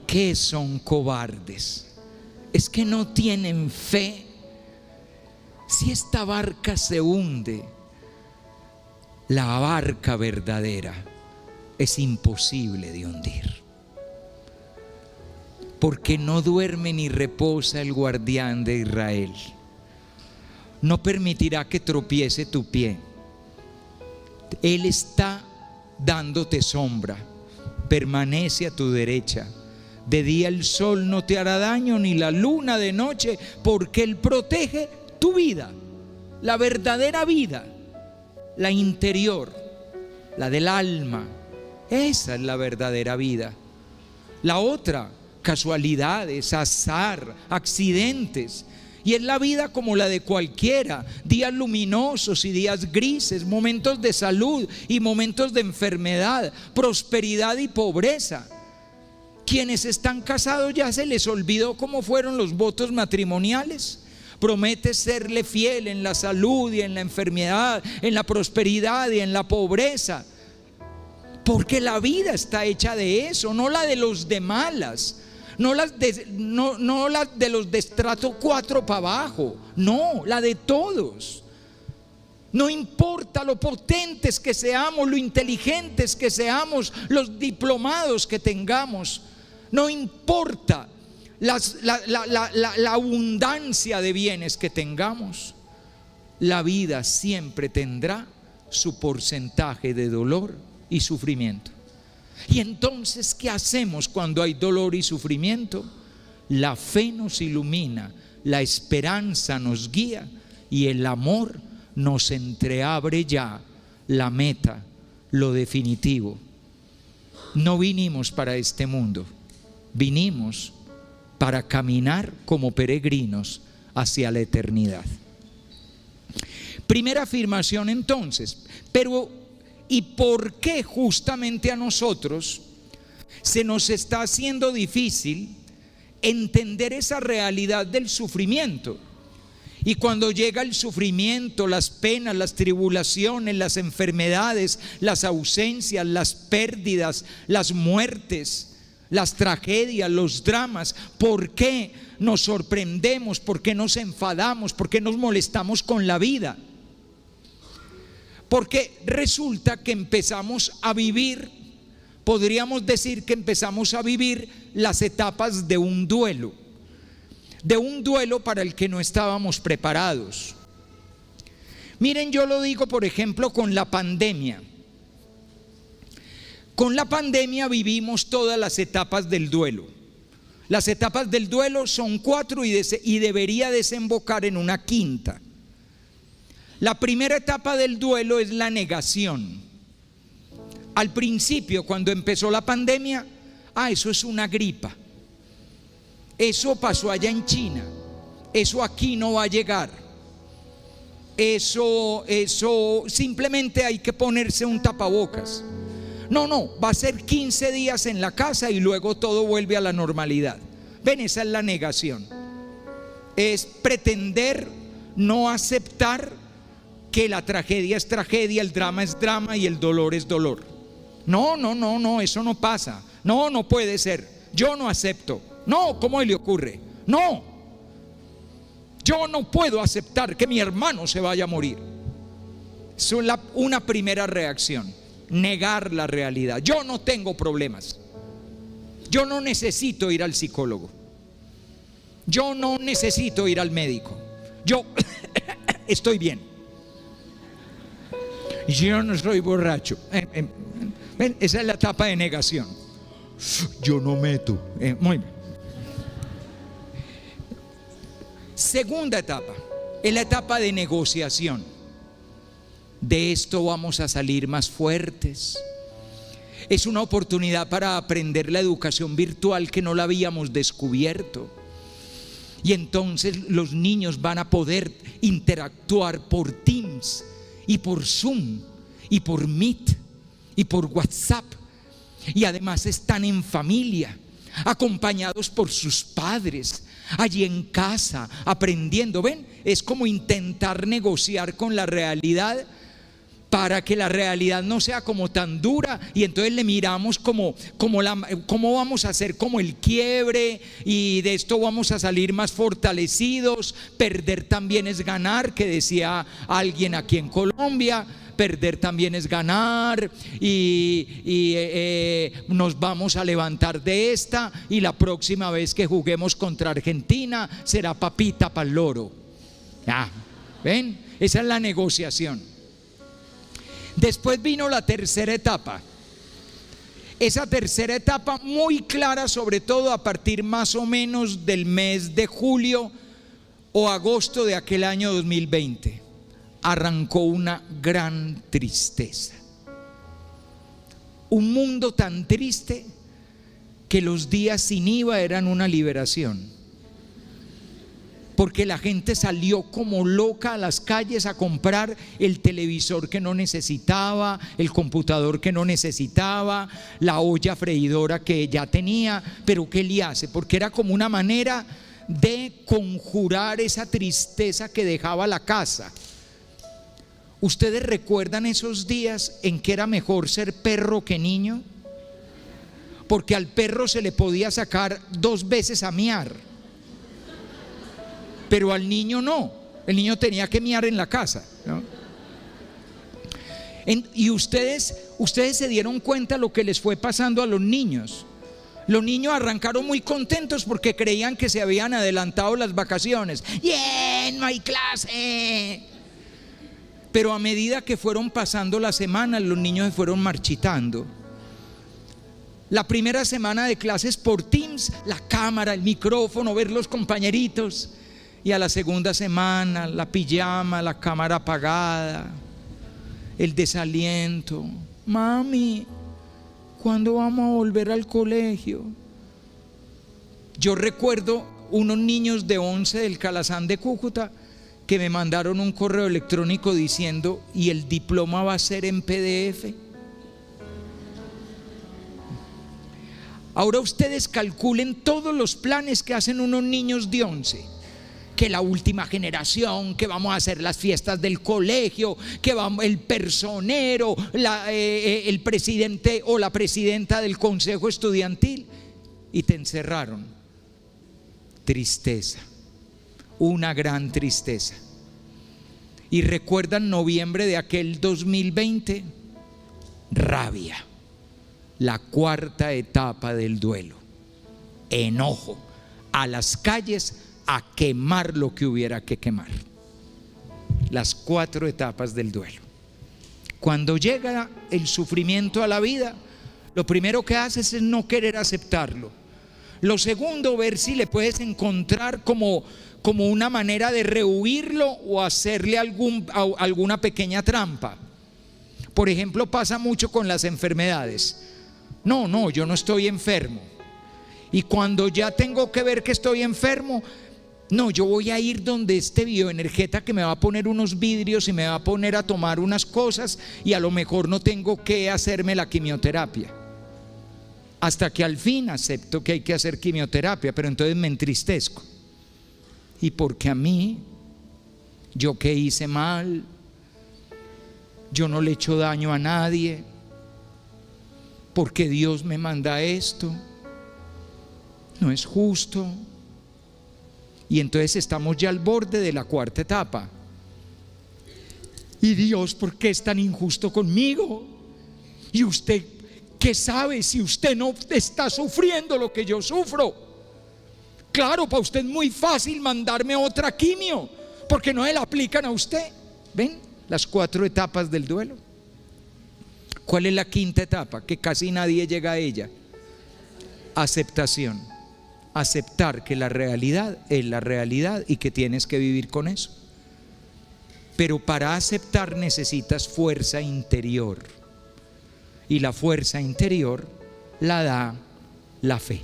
qué son cobardes? Es que no tienen fe. Si esta barca se hunde, la barca verdadera es imposible de hundir, porque no duerme ni reposa el guardián de Israel. No permitirá que tropiece tu pie. Él está dándote sombra. Permanece a tu derecha. De día el sol no te hará daño, ni la luna de noche, porque Él protege tu vida, la verdadera vida, la interior, la del alma. Esa es la verdadera vida. La otra casualidades, azar, accidentes. Y es la vida como la de cualquiera, días luminosos y días grises, momentos de salud y momentos de enfermedad, prosperidad y pobreza. Quienes están casados ya se les olvidó cómo fueron los votos matrimoniales. Prometes serle fiel en la salud y en la enfermedad, en la prosperidad y en la pobreza. Porque la vida está hecha de eso, no la de los de malas. No las de los de estrato 4 para abajo, no, la de todos. No importa lo potentes que seamos, lo inteligentes que seamos, los diplomados que tengamos, no importa la abundancia de bienes que tengamos, la vida siempre tendrá su porcentaje de dolor y sufrimiento. Y entonces, ¿qué hacemos cuando hay dolor y sufrimiento? La fe nos ilumina, la esperanza nos guía y el amor nos entreabre ya la meta, lo definitivo. No vinimos para este mundo, vinimos para caminar como peregrinos hacia la eternidad. Primera afirmación entonces, pero ¿y por qué justamente a nosotros se nos está haciendo difícil entender esa realidad del sufrimiento? Y cuando llega el sufrimiento, las penas, las tribulaciones, las enfermedades, las ausencias, las pérdidas, las muertes, las tragedias, los dramas, ¿por qué nos sorprendemos? ¿Por qué nos enfadamos? ¿Por qué nos molestamos con la vida? Porque resulta que empezamos a vivir, podríamos decir que empezamos a vivir las etapas de un duelo para el que no estábamos preparados. Miren, yo lo digo por ejemplo con la pandemia. Con la pandemia vivimos todas las etapas del duelo. Las etapas del duelo son 4 y debería desembocar en una quinta. La primera etapa del duelo es la negación. Al principio, cuando empezó la pandemia, eso es una gripa. Eso pasó allá en China. Eso aquí no va a llegar. Eso simplemente hay que ponerse un tapabocas. No, va a ser 15 días en la casa y luego todo vuelve a la normalidad. Ven, esa es la negación. Es pretender no aceptar que la tragedia es tragedia, el drama es drama y el dolor es dolor. No, eso no pasa. No puede ser. Yo no acepto. No, ¿cómo le ocurre? No, yo no puedo aceptar que mi hermano se vaya a morir. Es una primera reacción, negar la realidad. Yo no tengo problemas. Yo no necesito ir al psicólogo. Yo no necesito ir al médico. Yo estoy bien. Yo no soy borracho. ¿Ven? Esa es la etapa de negación. Yo no meto. Muy bien. Segunda etapa es la etapa de negociación. De esto vamos a salir más fuertes. Es una oportunidad para aprender la educación virtual que no la habíamos descubierto. Y entonces los niños van a poder interactuar por Teams y por Zoom y por Meet y por WhatsApp. Y además están en familia, acompañados por sus padres, allí en casa, aprendiendo. ¿Ven? Es como intentar negociar con la realidad para que la realidad no sea como tan dura, y entonces le miramos cómo vamos a hacer como el quiebre, y de esto vamos a salir más fortalecidos. Perder también es ganar, que decía alguien aquí en Colombia. Perder también es ganar, y nos vamos a levantar de esta, y la próxima vez que juguemos contra Argentina será papita para el loro. ¿Ven? Esa es la negociación. Después vino la tercera etapa. Esa tercera etapa muy clara, sobre todo a partir más o menos del mes de julio o agosto de aquel año 2020. Arrancó una gran tristeza. Un mundo tan triste que los días sin IVA eran una liberación, porque la gente salió como loca a las calles a comprar el televisor que no necesitaba, el computador que no necesitaba, la olla freidora que ya tenía. Pero ¿qué le hace? Porque era como una manera de conjurar esa tristeza que dejaba la casa. ¿Ustedes recuerdan esos días en que era mejor ser perro que niño? Porque al perro se le podía sacar 2 veces a miar, pero al niño no. El niño tenía que miar en la casa, ¿no? Y ustedes se dieron cuenta lo que les fue pasando a los niños. Los niños arrancaron muy contentos porque creían que se habían adelantado las vacaciones. ¡Bien! ¡No hay clase! Pero a medida que fueron pasando las semanas, los niños se fueron marchitando. La primera semana de clases por Teams, la cámara, el micrófono, ver los compañeritos. Y a la segunda semana, la pijama, la cámara apagada, el desaliento. Mami, ¿cuándo vamos a volver al colegio? Yo recuerdo unos niños de 11 del Calazán de Cúcuta que me mandaron un correo electrónico diciendo: ¿y el diploma va a ser en PDF? Ahora ustedes calculen todos los planes que hacen unos niños de 11. Que la última generación, que vamos a hacer las fiestas del colegio, que vamos, el personero, el presidente o la presidenta del consejo estudiantil, y te encerraron. Tristeza, una gran tristeza. Y recuerdan noviembre de aquel 2020, rabia, la cuarta etapa del duelo, enojo, a las calles a quemar lo que hubiera que quemar. Las 4 etapas del duelo. Cuando llega el sufrimiento a la vida, lo primero que haces es no querer aceptarlo. Lo segundo, ver si le puedes encontrar como una manera de rehuirlo o hacerle alguna pequeña trampa. Por ejemplo, pasa mucho con las enfermedades. No, yo no estoy enfermo. Y cuando ya tengo que ver que estoy enfermo, no, yo voy a ir donde este bioenergeta que me va a poner unos vidrios y me va a poner a tomar unas cosas, y a lo mejor no tengo que hacerme la quimioterapia. Hasta que al fin acepto que hay que hacer quimioterapia, pero entonces me entristezco. ¿Y porque a mí? ¿Yo qué hice mal? Yo no le he hecho daño a nadie. ¿Por qué Dios me manda esto? No es justo. Y entonces estamos ya al borde de la 4ª etapa. Y Dios, ¿por qué es tan injusto conmigo? Y usted, ¿qué sabe si usted no está sufriendo lo que yo sufro? Claro, para usted es muy fácil mandarme otra quimio, porque no se la aplican a usted. ¿Ven? Las 4 etapas del duelo. ¿Cuál es la 5ª etapa? Que casi nadie llega a ella. Aceptación. Aceptar que la realidad es la realidad y que tienes que vivir con eso. Pero para aceptar necesitas fuerza interior, y la fuerza interior la da la fe.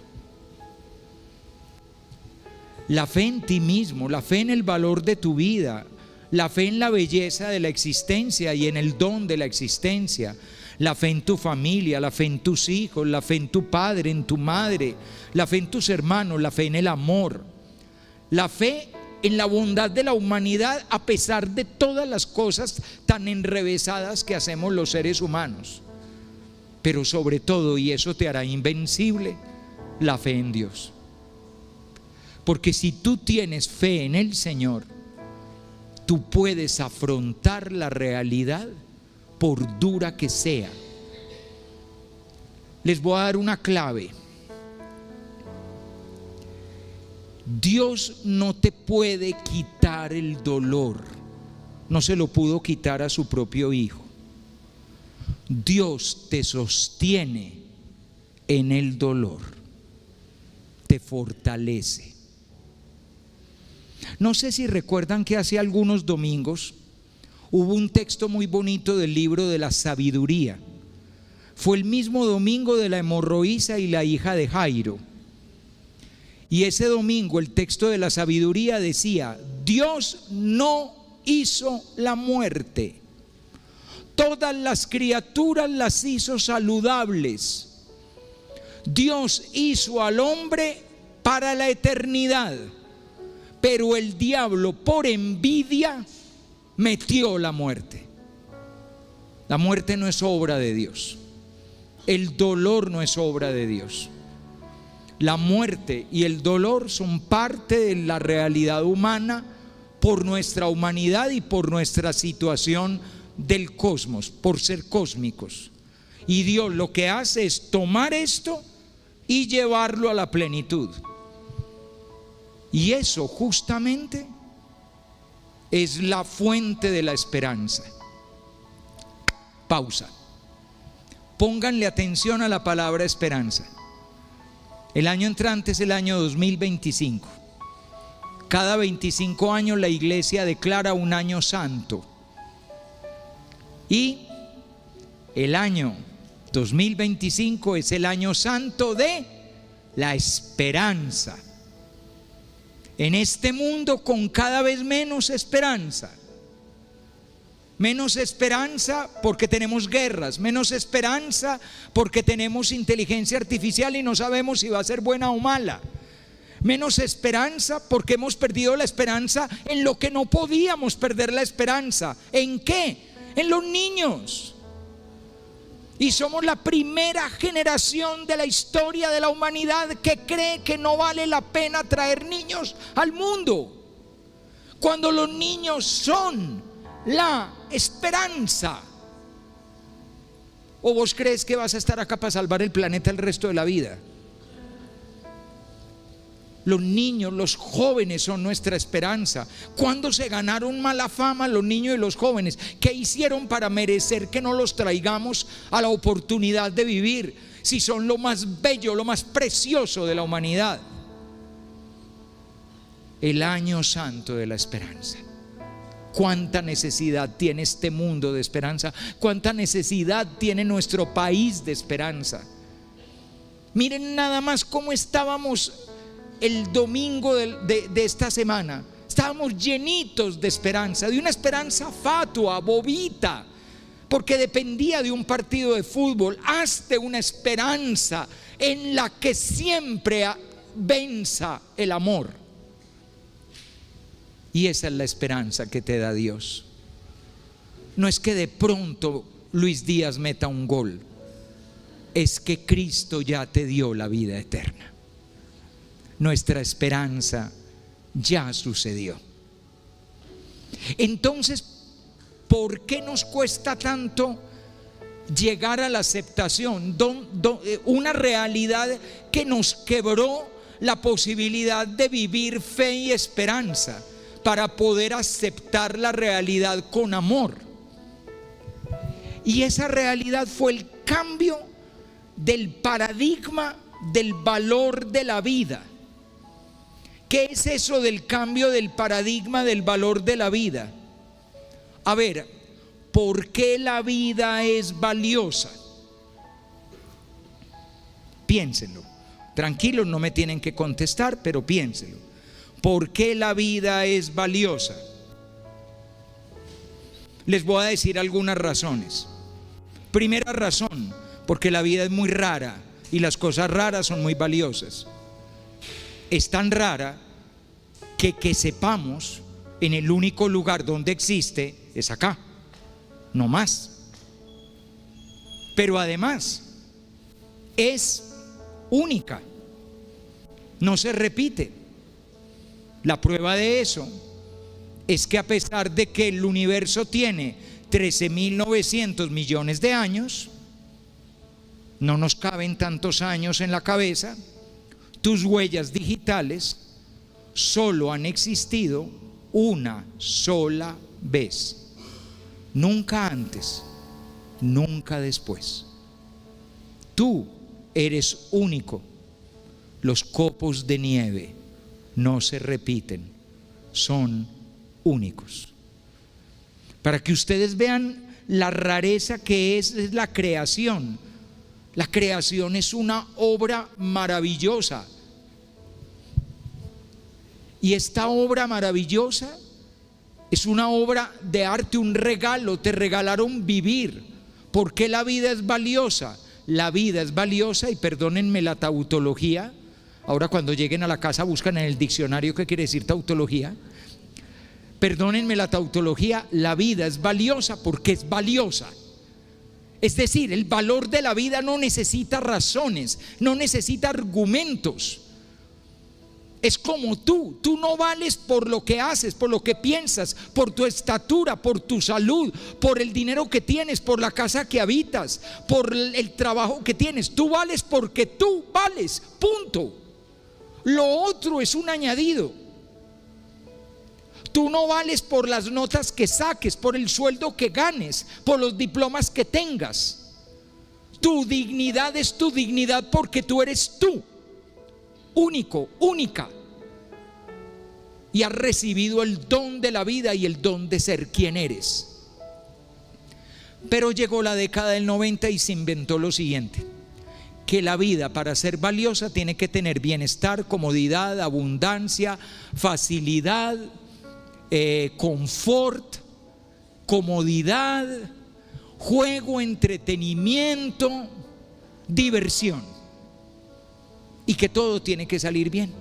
La fe en ti mismo, la fe en el valor de tu vida, la fe en la belleza de la existencia y en el don de la existencia, la fe en tu familia, la fe en tus hijos, la fe en tu padre, en tu madre, la fe en tus hermanos, la fe en el amor, la fe en la bondad de la humanidad a pesar de todas las cosas tan enrevesadas que hacemos los seres humanos. Pero sobre todo, y eso te hará invencible, la fe en Dios. Porque si tú tienes fe en el Señor, tú puedes afrontar la realidad por dura que sea. Les voy a dar una clave. Dios no te puede quitar el dolor. No se lo pudo quitar a su propio Hijo. Dios te sostiene en el dolor, te fortalece. No sé si recuerdan que hace algunos domingos hubo un texto muy bonito del libro de la sabiduría, Fue el mismo domingo de la hemorroísa y la hija de Jairo. Y ese domingo el texto de la sabiduría decía: Dios no hizo la muerte, todas las criaturas las hizo saludables. Dios hizo al hombre para la eternidad, pero el diablo por envidia metió la muerte. La muerte no es obra de Dios. El dolor no es obra de Dios. La muerte y el dolor son parte de la realidad humana por nuestra humanidad y por nuestra situación del cosmos, por ser cósmicos. Y Dios lo que hace es tomar esto y llevarlo a la plenitud. Y eso justamente es la fuente de la esperanza. Pausa. Pónganle atención a la palabra esperanza. El año entrante es el año 2025. Cada 25 años la iglesia declara un año santo. Y el año 2025 es el año santo de la esperanza. En este mundo con cada vez menos esperanza. Menos esperanza porque tenemos guerras, menos esperanza porque tenemos inteligencia artificial y no sabemos si va a ser buena o mala. Menos esperanza porque hemos perdido la esperanza en lo que no podíamos perder la esperanza. ¿En qué? En los niños. Y somos la primera generación de la historia de la humanidad que cree que no vale la pena traer niños al mundo, cuando los niños son la esperanza. ¿O vos crees que vas a estar acá para salvar el planeta el resto de la vida? Los niños, los jóvenes son nuestra esperanza. ¿Cuándo se ganaron mala fama los niños y los jóvenes? ¿Qué hicieron para merecer que no los traigamos a la oportunidad de vivir? Si son lo más bello, lo más precioso de la humanidad. El año santo de la esperanza. ¿Cuánta necesidad tiene este mundo de esperanza? ¿Cuánta necesidad tiene nuestro país de esperanza? Miren nada más cómo estábamos el domingo de esta semana. Estábamos llenitos de esperanza, de una esperanza fatua, bobita, porque dependía de un partido de fútbol, hasta una esperanza en la que siempre venza el amor. Y esa es la esperanza que te da Dios. No es que de pronto Luis Díaz meta un gol, es que Cristo ya te dio la vida eterna. Nuestra esperanza ya sucedió. Entonces, ¿por qué nos cuesta tanto llegar a la aceptación? Una realidad que nos quebró la posibilidad de vivir fe y esperanza para poder aceptar la realidad con amor. Y esa realidad fue el cambio del paradigma del valor de la vida. ¿Qué es eso del cambio del paradigma del valor de la vida? A ver, ¿por qué la vida es valiosa? Piénsenlo. Tranquilos, no me tienen que contestar, pero piénsenlo. ¿Por qué la vida es valiosa? Les voy a decir algunas razones. Primera razón, porque la vida es muy rara y las cosas raras son muy valiosas. Es tan rara que sepamos en el único lugar donde existe es acá, no más. Pero además es única, no se repite. La prueba de eso es que a pesar de que el universo tiene 13.900 millones de años, no nos caben tantos años en la cabeza. Tus huellas digitales solo han existido una sola vez, nunca antes, nunca después. Tú eres único. Los copos de nieve no se repiten, son únicos. Para que ustedes vean la rareza que es la creación. La creación es una obra maravillosa. Y esta obra maravillosa es una obra de arte, un regalo. Te regalaron vivir. ¿Por qué la vida es valiosa? La vida es valiosa, y perdónenme la tautología. Ahora cuando lleguen a la casa buscan en el diccionario qué quiere decir tautología. Perdónenme la tautología. La vida es valiosa porque es valiosa. Es decir, el valor de la vida no necesita razones, no necesita argumentos. Es como tú no vales por lo que haces, por lo que piensas, por tu estatura, por tu salud, por el dinero que tienes, por la casa que habitas, por el trabajo que tienes. Tú vales porque tú vales, punto. Lo otro es un añadido. Tú no vales por las notas que saques, por el sueldo que ganes, por los diplomas que tengas. Tu dignidad es tu dignidad porque tú eres tú, único, única. Y has recibido el don de la vida y el don de ser quien eres. Pero llegó la década del 90 y se inventó lo siguiente: que la vida, para ser valiosa, tiene que tener bienestar, comodidad, abundancia, facilidad, confort, comodidad, juego, entretenimiento, diversión, y que todo tiene que salir bien,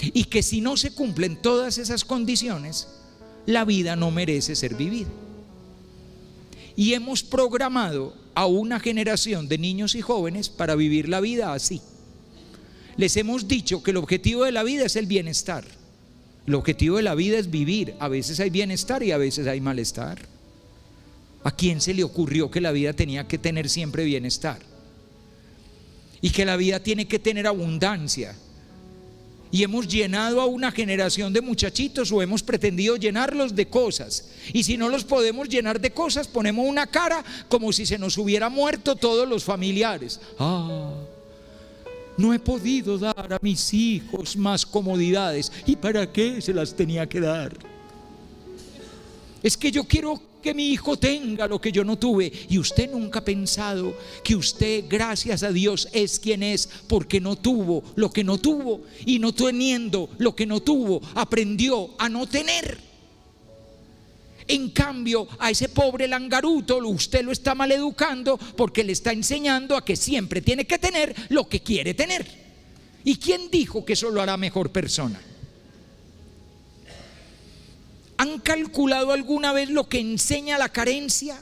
y que si no se cumplen todas esas condiciones, la vida no merece ser vivida. Y hemos programado a una generación de niños y jóvenes para vivir la vida así. Les hemos dicho que el objetivo de la vida es el bienestar. El objetivo de la vida es vivir. A veces hay bienestar y a veces hay malestar. ¿A quién se le ocurrió que la vida tenía que tener siempre bienestar? Y que la vida tiene que tener abundancia. Y hemos llenado a una generación de muchachitos, o hemos pretendido llenarlos de cosas. Y si no los podemos llenar de cosas, ponemos una cara como si se nos hubiera muerto todos los familiares. No he podido dar a mis hijos más comodidades. ¿Y para qué se las tenía que dar? Es que yo quiero que mi hijo tenga lo que yo no tuve. Y usted nunca ha pensado que usted, gracias a Dios, es quien es porque no tuvo lo que no tuvo, y no teniendo lo que no tuvo, aprendió a no tener. En cambio, a ese pobre langaruto usted lo está maleducando porque le está enseñando a que siempre tiene que tener lo que quiere tener. ¿Y quién dijo que eso lo hará mejor persona? ¿Han calculado alguna vez lo que enseña la carencia?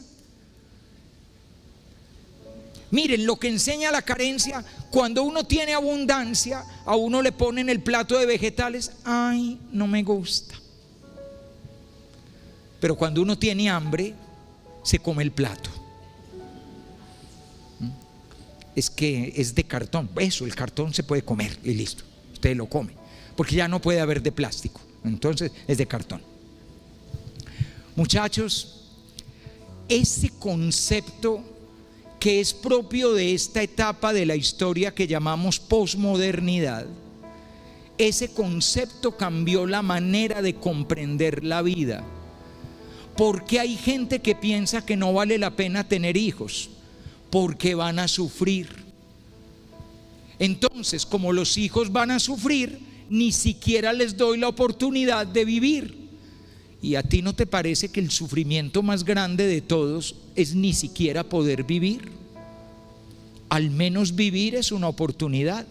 Miren, lo que enseña la carencia: cuando uno tiene abundancia, a uno le ponen el plato de vegetales. Ay, no me gusta. Pero cuando uno tiene hambre, se come el plato. Es que es de cartón. Eso, el cartón se puede comer y listo, usted lo come, porque ya no puede haber de plástico. Entonces es de cartón. Muchachos, ese concepto que es propio de esta etapa de la historia que llamamos posmodernidad, ese concepto cambió la manera de comprender la vida. ¿Por qué hay gente que piensa que no vale la pena tener hijos? Porque van a sufrir. Entonces, como los hijos van a sufrir, ni siquiera les doy la oportunidad de vivir. ¿Y a ti no te parece que el sufrimiento más grande de todos es ni siquiera poder vivir? Al menos vivir es una oportunidad.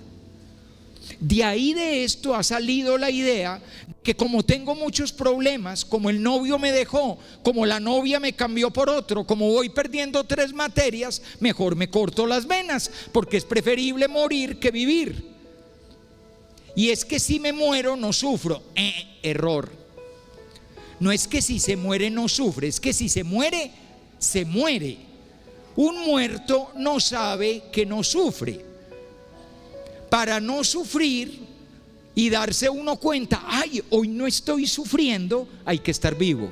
De ahí, de esto ha salido la idea que como tengo muchos problemas, como el novio me dejó, como la novia me cambió por otro, como voy perdiendo 3 materias, mejor me corto las venas, porque es preferible morir que vivir. Y es que si me muero no sufro. Error. No es que si se muere no sufre, es que si se muere, se muere. Un muerto no sabe que no sufre. Para no sufrir y darse uno cuenta, ay, hoy no estoy sufriendo, hay que estar vivo.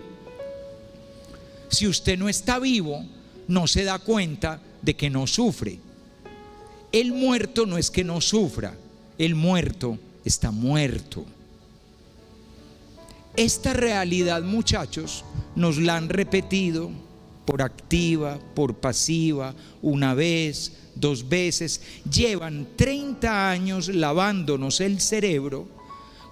Si usted no está vivo, no se da cuenta de que no sufre. El muerto no es que no sufra, el muerto está muerto. Esta realidad, muchachos, nos la han repetido por activa, por pasiva, una vez, 2 veces. Llevan 30 años lavándonos el cerebro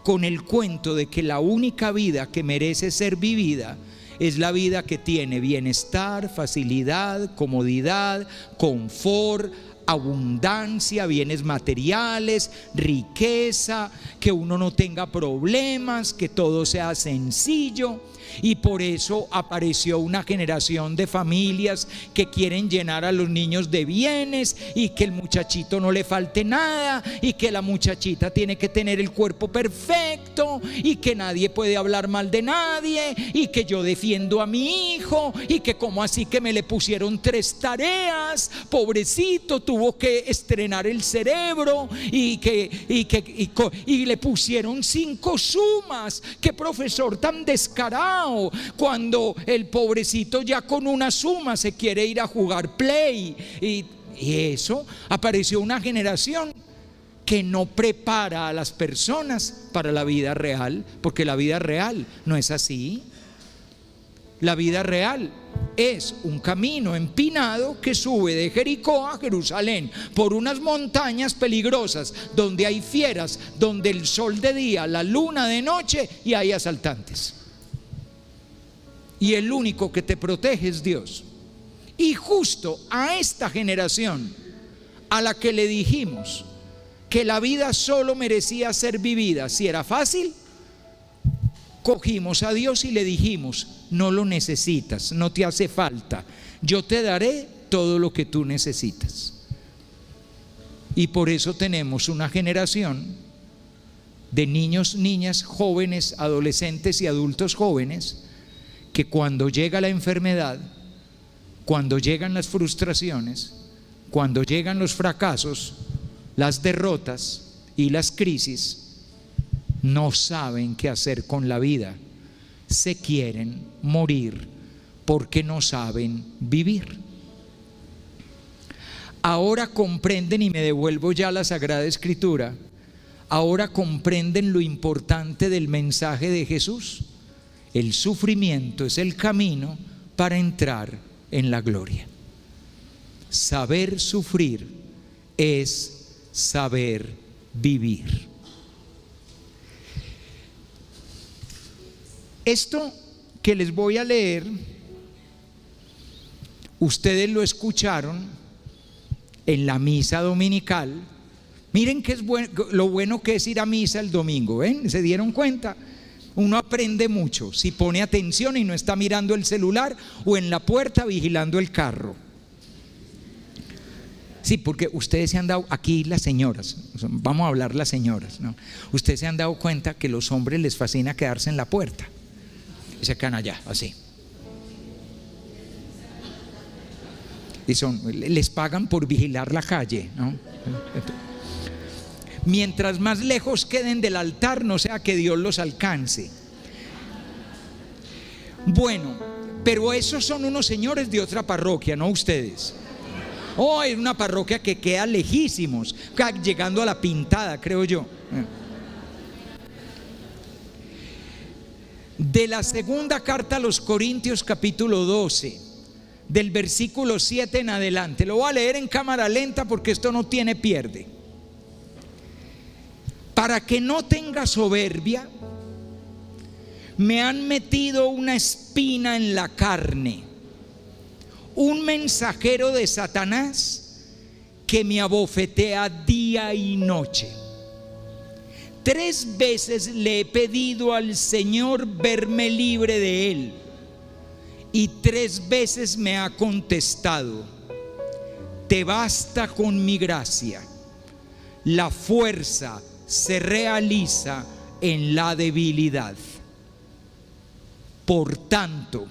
con el cuento de que la única vida que merece ser vivida es la vida que tiene bienestar, facilidad, comodidad, confort, abundancia, bienes materiales, riqueza, que uno no tenga problemas, que todo sea sencillo. Y por eso apareció una generación de familias que quieren llenar a los niños de bienes y que el muchachito no le falte nada y que la muchachita tiene que tener el cuerpo perfecto y que nadie puede hablar mal de nadie y que yo defiendo a mi hijo y que como así que me le pusieron 3 tareas, pobrecito, tuvo que estrenar el cerebro y le pusieron 5 sumas. Qué profesor tan descarado, cuando el pobrecito ya con una suma se quiere ir a jugar play. Y eso, apareció una generación que no prepara a las personas para la vida real, porque la vida real no es así. La vida real es un camino empinado que sube de Jericó a Jerusalén por unas montañas peligrosas, donde hay fieras, donde el sol de día, la luna de noche, y hay asaltantes. Y el único que te protege es Dios. Y justo a esta generación a la que le dijimos que la vida solo merecía ser vivida si era fácil, cogimos a Dios y le dijimos: no lo necesitas, no te hace falta, yo te daré todo lo que tú necesitas. Y por eso tenemos una generación de niños, niñas, jóvenes, adolescentes y adultos jóvenes que cuando llega la enfermedad, cuando llegan las frustraciones, cuando llegan los fracasos, las derrotas y las crisis, no saben qué hacer con la vida. Se quieren morir porque no saben vivir. Ahora comprenden, y me devuelvo ya a la Sagrada Escritura, ahora comprenden lo importante del mensaje de Jesús. El sufrimiento es el camino para entrar en la gloria. Saber sufrir es saber vivir. Esto que les voy a leer, ustedes lo escucharon en la misa dominical. Miren que es lo bueno que es ir a misa el domingo, ¿ven? ¿Se dieron cuenta? Uno aprende mucho si pone atención y no está mirando el celular o en la puerta vigilando el carro. Sí, porque ustedes se han dado, aquí las señoras, vamos a hablar las señoras, ¿no? Ustedes se han dado cuenta que a los hombres les fascina quedarse en la puerta y se quedan allá, así. Y les pagan por vigilar la calle, ¿no? Mientras más lejos queden del altar, no sea que Dios los alcance. Bueno, pero esos son unos señores de otra parroquia, no ustedes. Oh, es una parroquia que queda lejísimos, llegando a la Pintada, creo yo. De la segunda carta a los Corintios, capítulo 12, del versículo 7 en adelante. Lo voy a leer en cámara lenta porque esto no tiene pierde. Para que no tenga soberbia, me han metido una espina en la carne, un mensajero de Satanás que me abofetea día y noche. 3 veces le he pedido al Señor verme libre de él, y 3 veces me ha contestado: te basta con mi gracia, la fuerza se realiza en la debilidad. Por tanto,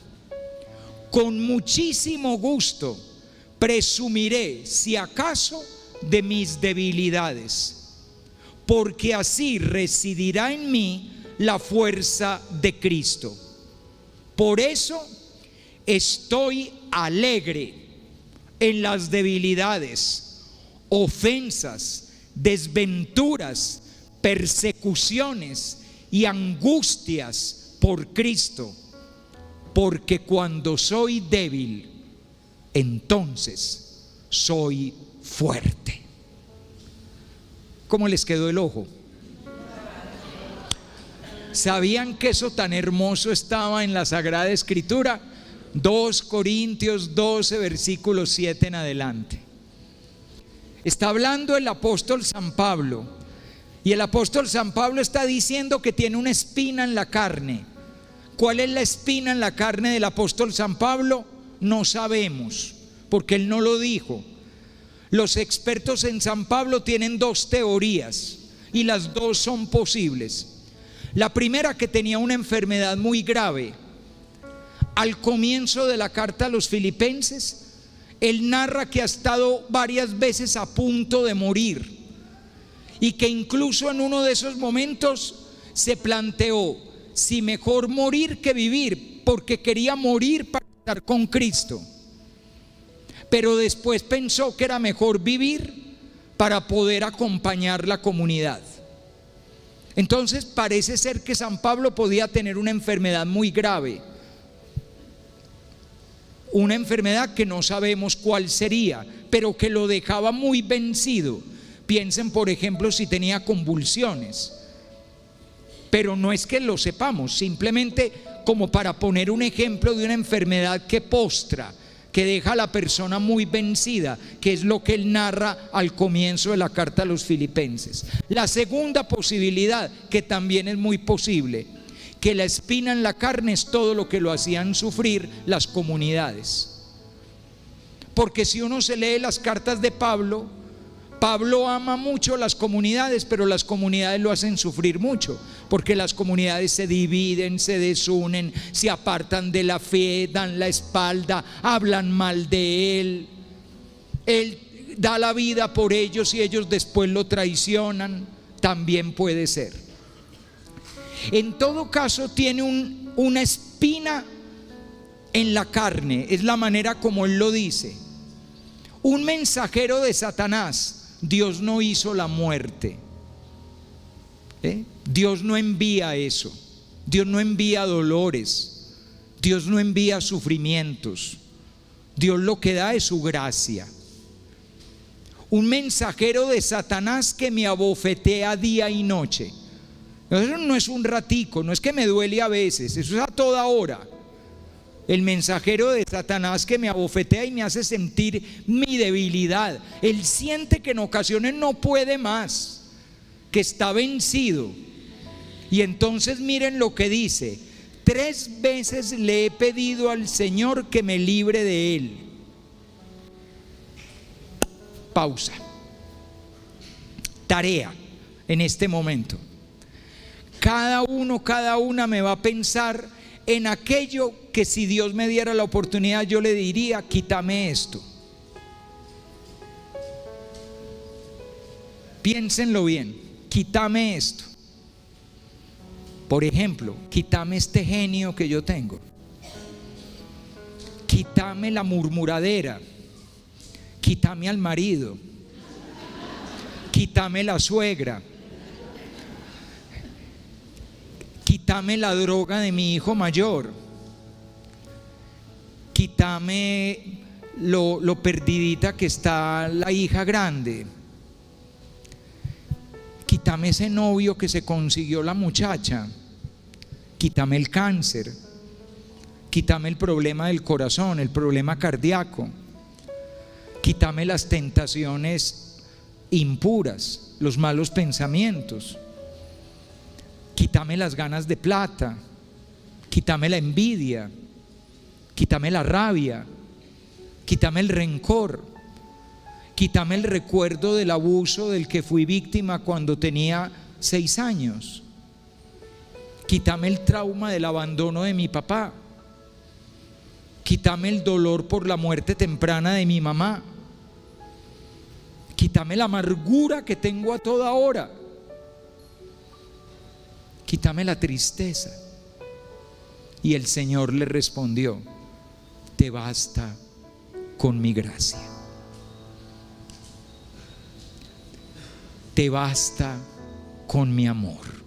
con muchísimo gusto presumiré, si acaso, de mis debilidades, porque así residirá en mí la fuerza de Cristo. Por eso estoy alegre en las debilidades, ofensas, desventuras, persecuciones y angustias por Cristo, porque cuando soy débil, entonces soy fuerte. ¿Cómo les quedó el ojo? ¿Sabían que eso tan hermoso estaba en la Sagrada Escritura? 2 Corintios 12, versículo 7 en adelante. Está hablando el apóstol San Pablo, y el apóstol San Pablo está diciendo que tiene una espina en la carne. ¿Cuál es la espina en la carne del apóstol San Pablo? No sabemos, porque él no lo dijo. Los expertos en San Pablo tienen 2 teorías, y las 2 son posibles. La primera, que tenía una enfermedad muy grave. Al comienzo de la carta a los Filipenses, él narra que ha estado varias veces a punto de morir, y que incluso en uno de esos momentos se planteó si mejor morir que vivir, porque quería morir para estar con Cristo. Pero después pensó que era mejor vivir para poder acompañar la comunidad. Entonces parece ser que San Pablo podía tener una enfermedad muy grave, una enfermedad que no sabemos cuál sería, pero que lo dejaba muy vencido. Piensen, por ejemplo, si tenía convulsiones, pero no es que lo sepamos, simplemente como para poner un ejemplo de una enfermedad que postra, que deja a la persona muy vencida, que es lo que él narra al comienzo de la carta a los Filipenses. La segunda posibilidad, que también es muy posible, que la espina en la carne es todo lo que lo hacían sufrir las comunidades. Porque si uno se lee las cartas de Pablo, Pablo ama mucho las comunidades, pero las comunidades lo hacen sufrir mucho, porque las comunidades se dividen, se desunen, se apartan de la fe, dan la espalda, hablan mal de él. Él da la vida por ellos y ellos después lo traicionan. También puede ser. En todo caso, tiene una espina en la carne, es la manera como él lo dice. Un mensajero de Satanás. Dios no hizo la muerte. Dios no envía eso. Dios no envía dolores. Dios no envía sufrimientos. Dios lo que da es su gracia. Un mensajero de Satanás que me abofetea día y noche. Eso no es un ratico, no es que me duele a veces, eso es a toda hora. El mensajero de Satanás que me abofetea y me hace sentir mi debilidad. Él siente que en ocasiones no puede más, que está vencido. Y entonces miren lo que dice: 3 veces le he pedido al Señor que me libre de él. Pausa. Tarea en este momento. Cada uno, cada una me va a pensar en aquello que, si Dios me diera la oportunidad, yo le diría: quítame esto. Piénsenlo bien, quítame esto. Por ejemplo, quítame este genio que yo tengo. Quítame la murmuradera. Quítame al marido. Quítame la suegra. Quítame la droga de mi hijo mayor. Quítame lo perdidita que está la hija grande. Quítame ese novio que se consiguió la muchacha. Quítame el cáncer. Quítame el problema del corazón, el problema cardíaco. Quítame las tentaciones impuras, los malos pensamientos. Quítame las ganas de plata. Quítame la envidia. Quítame la rabia. Quítame el rencor. Quítame el recuerdo del abuso del que fui víctima cuando tenía 6 años. Quítame el trauma del abandono de mi papá. Quítame el dolor por la muerte temprana de mi mamá. Quítame la amargura que tengo a toda hora. Quítame la tristeza. Y el Señor le respondió: te basta con mi gracia. Te basta con mi amor.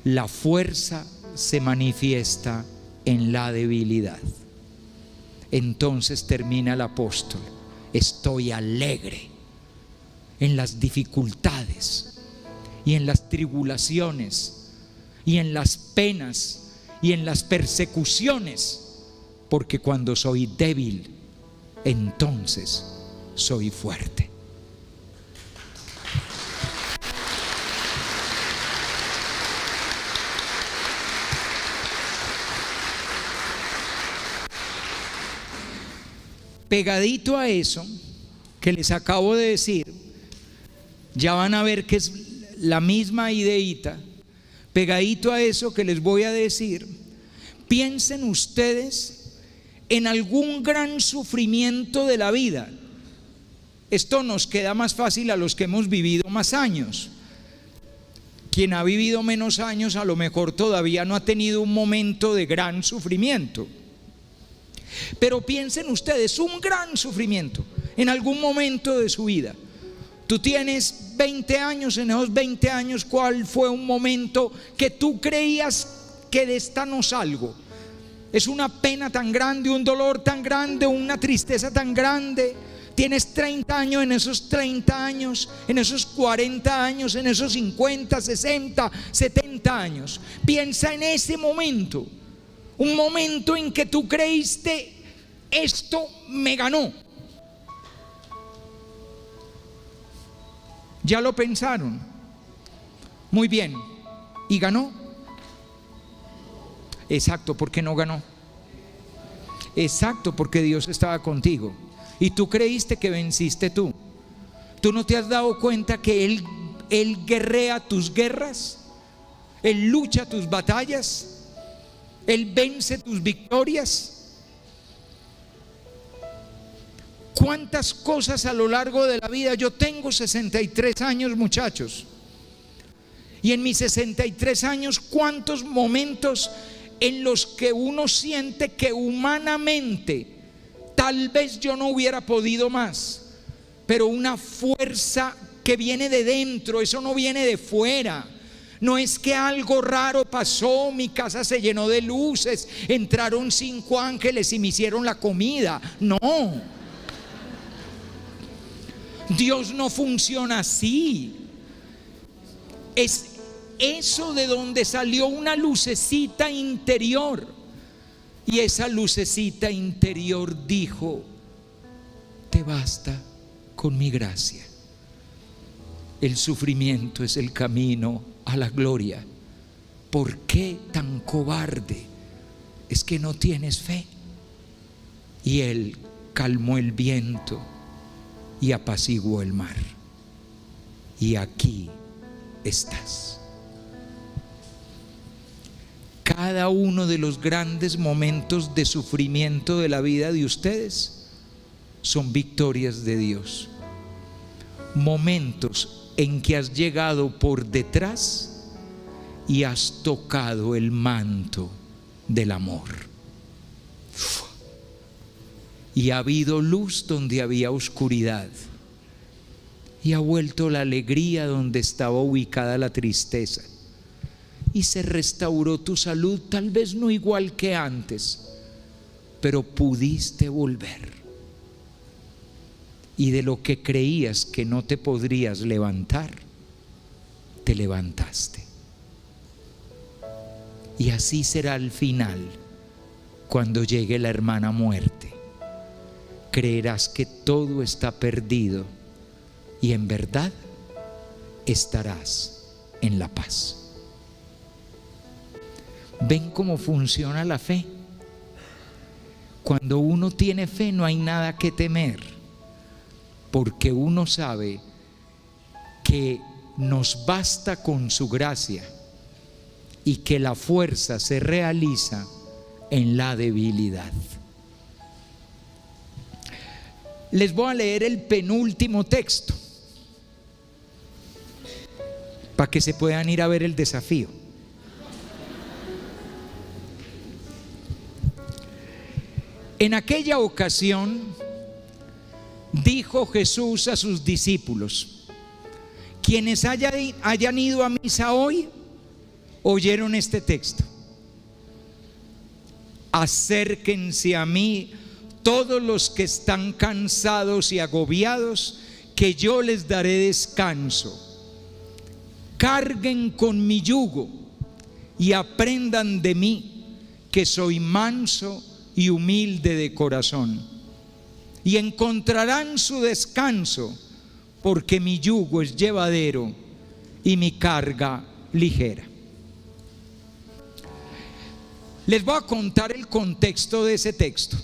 La fuerza se manifiesta en la debilidad. Entonces termina el apóstol: estoy alegre en las dificultades y en las tribulaciones y en las penas y en las persecuciones, porque cuando soy débil, entonces soy fuerte. Pegadito a eso que les acabo de decir, ya van a ver que es la misma ideita. Pegadito a eso que les voy a decir, piensen ustedes en algún gran sufrimiento de la vida. Esto nos queda más fácil a los que hemos vivido más años. Quien ha vivido menos años a lo mejor todavía no ha tenido un momento de gran sufrimiento. Pero piensen ustedes, un gran sufrimiento en algún momento de su vida. Tú tienes 20 años, en esos 20 años, ¿cuál fue un momento que tú creías que de esta no salgo? Es una pena tan grande, un dolor tan grande, una tristeza tan grande. Tienes 30 años, en esos 30 años, en esos 40 años, en esos 50, 60, 70 años. Piensa en ese momento. Un momento en que tú creíste, esto me ganó. ¿Ya lo pensaron? Muy bien. ¿Y ganó? Exacto, ¿por qué no ganó? Exacto, porque Dios estaba contigo. Y tú creíste que venciste tú. ¿Tú no te has dado cuenta que Él guerrea tus guerras? Él lucha tus batallas. Él vence tus victorias. ¿Cuántas cosas a lo largo de la vida? Yo tengo 63 años, muchachos. Y en mis 63 años, ¿cuántos momentos en los que uno siente que humanamente tal vez yo no hubiera podido más? Pero una fuerza que viene de dentro, eso no viene de fuera. No es que algo raro pasó, mi casa se llenó de luces, entraron 5 ángeles y me hicieron la comida. No. Dios no funciona así. Es eso de donde salió una lucecita interior. Y esa lucecita interior dijo: te basta con mi gracia. El sufrimiento es el camino a la gloria. ¿Por qué tan cobarde? Es que no tienes fe. Y Él calmó el viento y apaciguó el mar. Y aquí estás. Cada uno de los grandes momentos de sufrimiento de la vida de ustedes son victorias de Dios. Momentos en que has llegado por detrás y has tocado el manto del amor. Y ha habido luz donde había oscuridad. Y ha vuelto la alegría donde estaba ubicada la tristeza. Y se restauró tu salud, tal vez no igual que antes, pero pudiste volver. Y de lo que creías que no te podrías levantar, te levantaste. Y así será al final, cuando llegue la hermana muerte. Creerás que todo está perdido y en verdad estarás en la paz. ¿Ven cómo funciona la fe? Cuando uno tiene fe no hay nada que temer, porque uno sabe que nos basta con su gracia y que la fuerza se realiza en la debilidad. Les voy a leer el penúltimo texto para que se puedan ir a ver el desafío. En aquella ocasión dijo Jesús a sus discípulos: quienes hayan ido a misa hoy oyeron este texto. acérquense a mí todos los que están cansados y agobiados, que yo les daré descanso. Carguen con mi yugo y aprendan de mí, que soy manso y humilde de corazón, y encontrarán su descanso, porque mi yugo es llevadero y mi carga ligera. Les voy a contar el contexto de ese texto,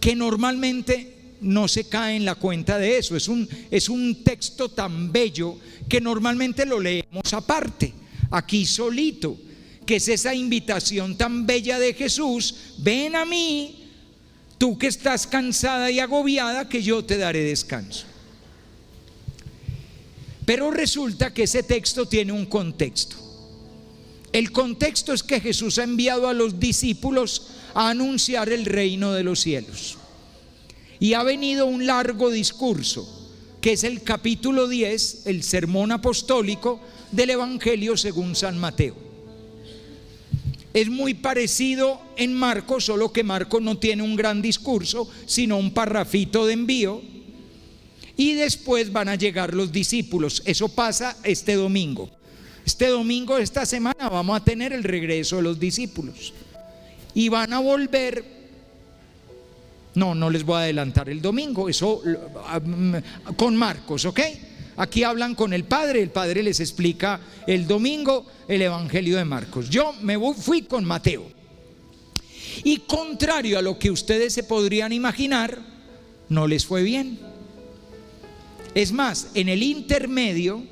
que normalmente no se cae en la cuenta de eso. Es un texto tan bello que normalmente lo leemos aparte, aquí solito, que es esa invitación tan bella de Jesús: ven a mí, tú que estás cansada y agobiada, que yo te daré descanso. Pero resulta que ese texto tiene un contexto. El contexto es que Jesús ha enviado a los discípulos a anunciar el reino de los cielos. Y ha venido un largo discurso, que es el capítulo 10, el sermón apostólico del Evangelio según San Mateo. Es muy parecido en Marcos, solo que Marcos no tiene un gran discurso, sino un parrafito de envío. Y después van a llegar los discípulos. Eso pasa este domingo. Este domingo, esta semana, vamos a tener el regreso de los discípulos. Y van a volver. No les voy a adelantar el domingo, eso con Marcos, ¿ok? Aquí hablan con el Padre les explica el domingo el Evangelio de Marcos. Yo fui con Mateo. Y contrario a lo que ustedes se podrían imaginar, no les fue bien. Es más, en el intermedio,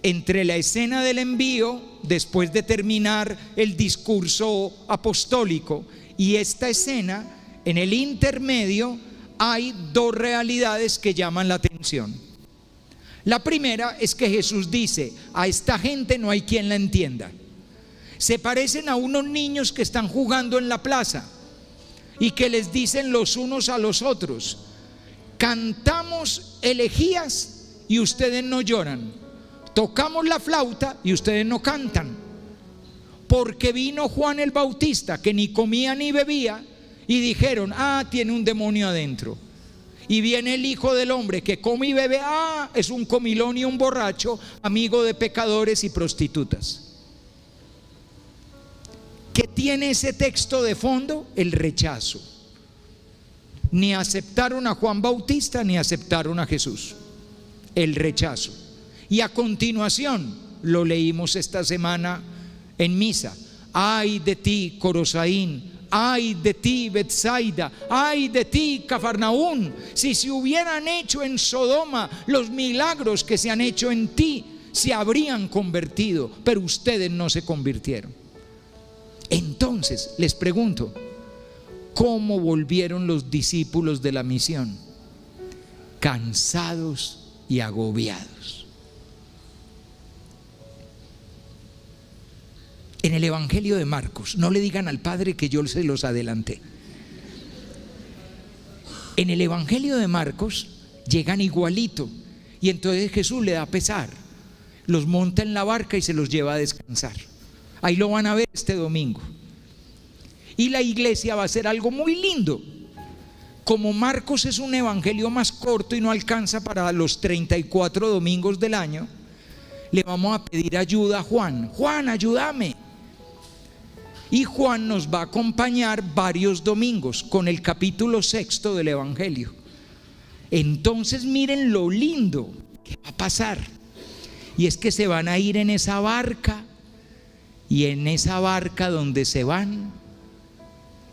entre la escena del envío, después de terminar el discurso apostólico, y esta escena, en el intermedio hay dos realidades que llaman la atención. La primera es que Jesús dice: a esta gente no hay quien la entienda. Se parecen a unos niños que están jugando en la plaza y que les dicen los unos a los otros: cantamos elegías y ustedes no lloran, tocamos la flauta y ustedes no cantan. Porque vino Juan el Bautista, que ni comía ni bebía, y dijeron: tiene un demonio adentro. Y viene el Hijo del Hombre, que come y bebe, es un comilón y un borracho, amigo de pecadores y prostitutas. ¿Qué tiene ese texto de fondo? El rechazo. Ni aceptaron a Juan Bautista ni aceptaron a Jesús. El rechazo. Y a continuación, lo leímos esta semana en misa: ay de ti, Corosaín, ay de ti, Betsaida, ay de ti, Cafarnaún, si se hubieran hecho en Sodoma los milagros que se han hecho en ti, se habrían convertido, pero ustedes no se convirtieron. Entonces les pregunto: ¿cómo volvieron los discípulos de la misión? Cansados y agobiados. En el Evangelio de Marcos, no le digan al Padre que yo se los adelanté. En el Evangelio de Marcos llegan igualito, y entonces Jesús le da pesar, los monta en la barca y se los lleva a descansar. Ahí lo van a ver este domingo. Y la iglesia va a hacer algo muy lindo. Como Marcos es un evangelio más corto y no alcanza para los 34 domingos del año, le vamos a pedir ayuda a Juan. Juan, ayúdame. Y Juan nos va a acompañar varios domingos con el capítulo 6 del Evangelio. Entonces miren lo lindo que va a pasar. Y es que se van a ir en esa barca, y en esa barca donde se van,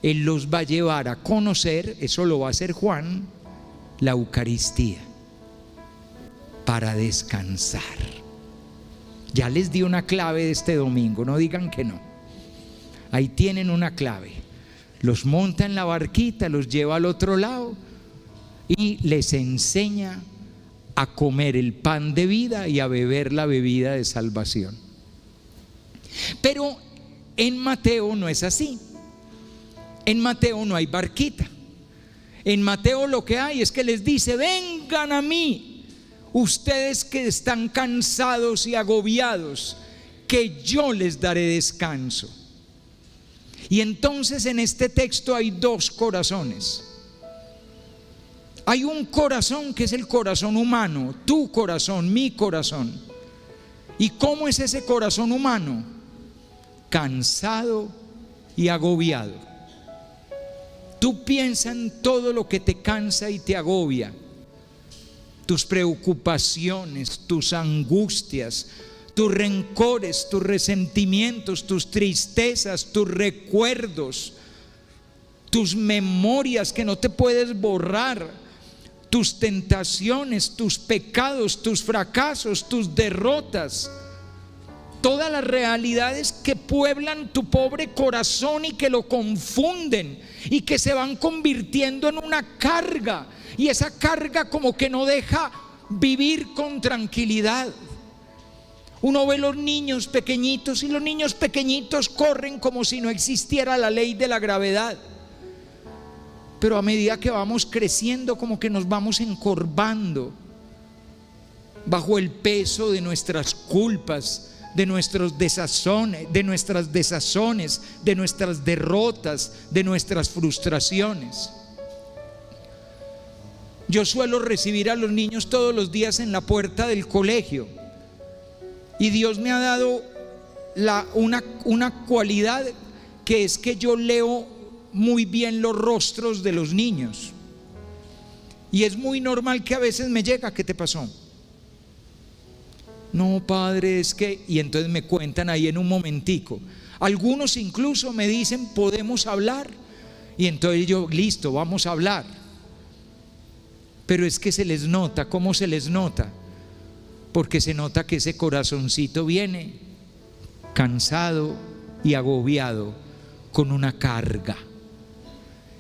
Él los va a llevar a conocer, eso lo va a hacer Juan, la Eucaristía, para descansar. Ya les di una clave de este domingo, no digan que no. Ahí tienen una clave. Los monta en la barquita, los lleva al otro lado y les enseña a comer el pan de vida y a beber la bebida de salvación. Pero en Mateo no es así. En Mateo no hay barquita. En Mateo lo que hay es que les dice: vengan a mí, ustedes que están cansados y agobiados, que yo les daré descanso. Y entonces en este texto hay dos corazones. Hay un corazón que es el corazón humano, tu corazón, mi corazón. ¿Y cómo es ese corazón humano? Cansado y agobiado. Tú piensas en todo lo que te cansa y te agobia. Tus preocupaciones, tus angustias, tus rencores, tus resentimientos, tus tristezas, tus recuerdos, tus memorias que no te puedes borrar, tus tentaciones, tus pecados, tus fracasos, tus derrotas, todas las realidades que pueblan tu pobre corazón y que lo confunden y que se van convirtiendo en una carga, y esa carga como que no deja vivir con tranquilidad. Uno ve los niños pequeñitos y los niños pequeñitos corren como si no existiera la ley de la gravedad. Pero a medida que vamos creciendo, como que nos vamos encorvando bajo el peso de nuestras culpas, de nuestros desazones, de nuestras desazones, de nuestras derrotas, de nuestras frustraciones. Yo suelo recibir a los niños todos los días en la puerta del colegio, y Dios me ha dado una cualidad, que es que yo leo muy bien los rostros de los niños. Y es muy normal que a veces me llega: ¿qué te pasó? No, padre, es que... Y entonces me cuentan ahí en un momentico. Algunos incluso me dicen: ¿podemos hablar? Y entonces yo: listo, vamos a hablar. Pero es que se les nota. ¿Cómo se les nota? Porque se nota que ese corazoncito viene cansado y agobiado, con una carga.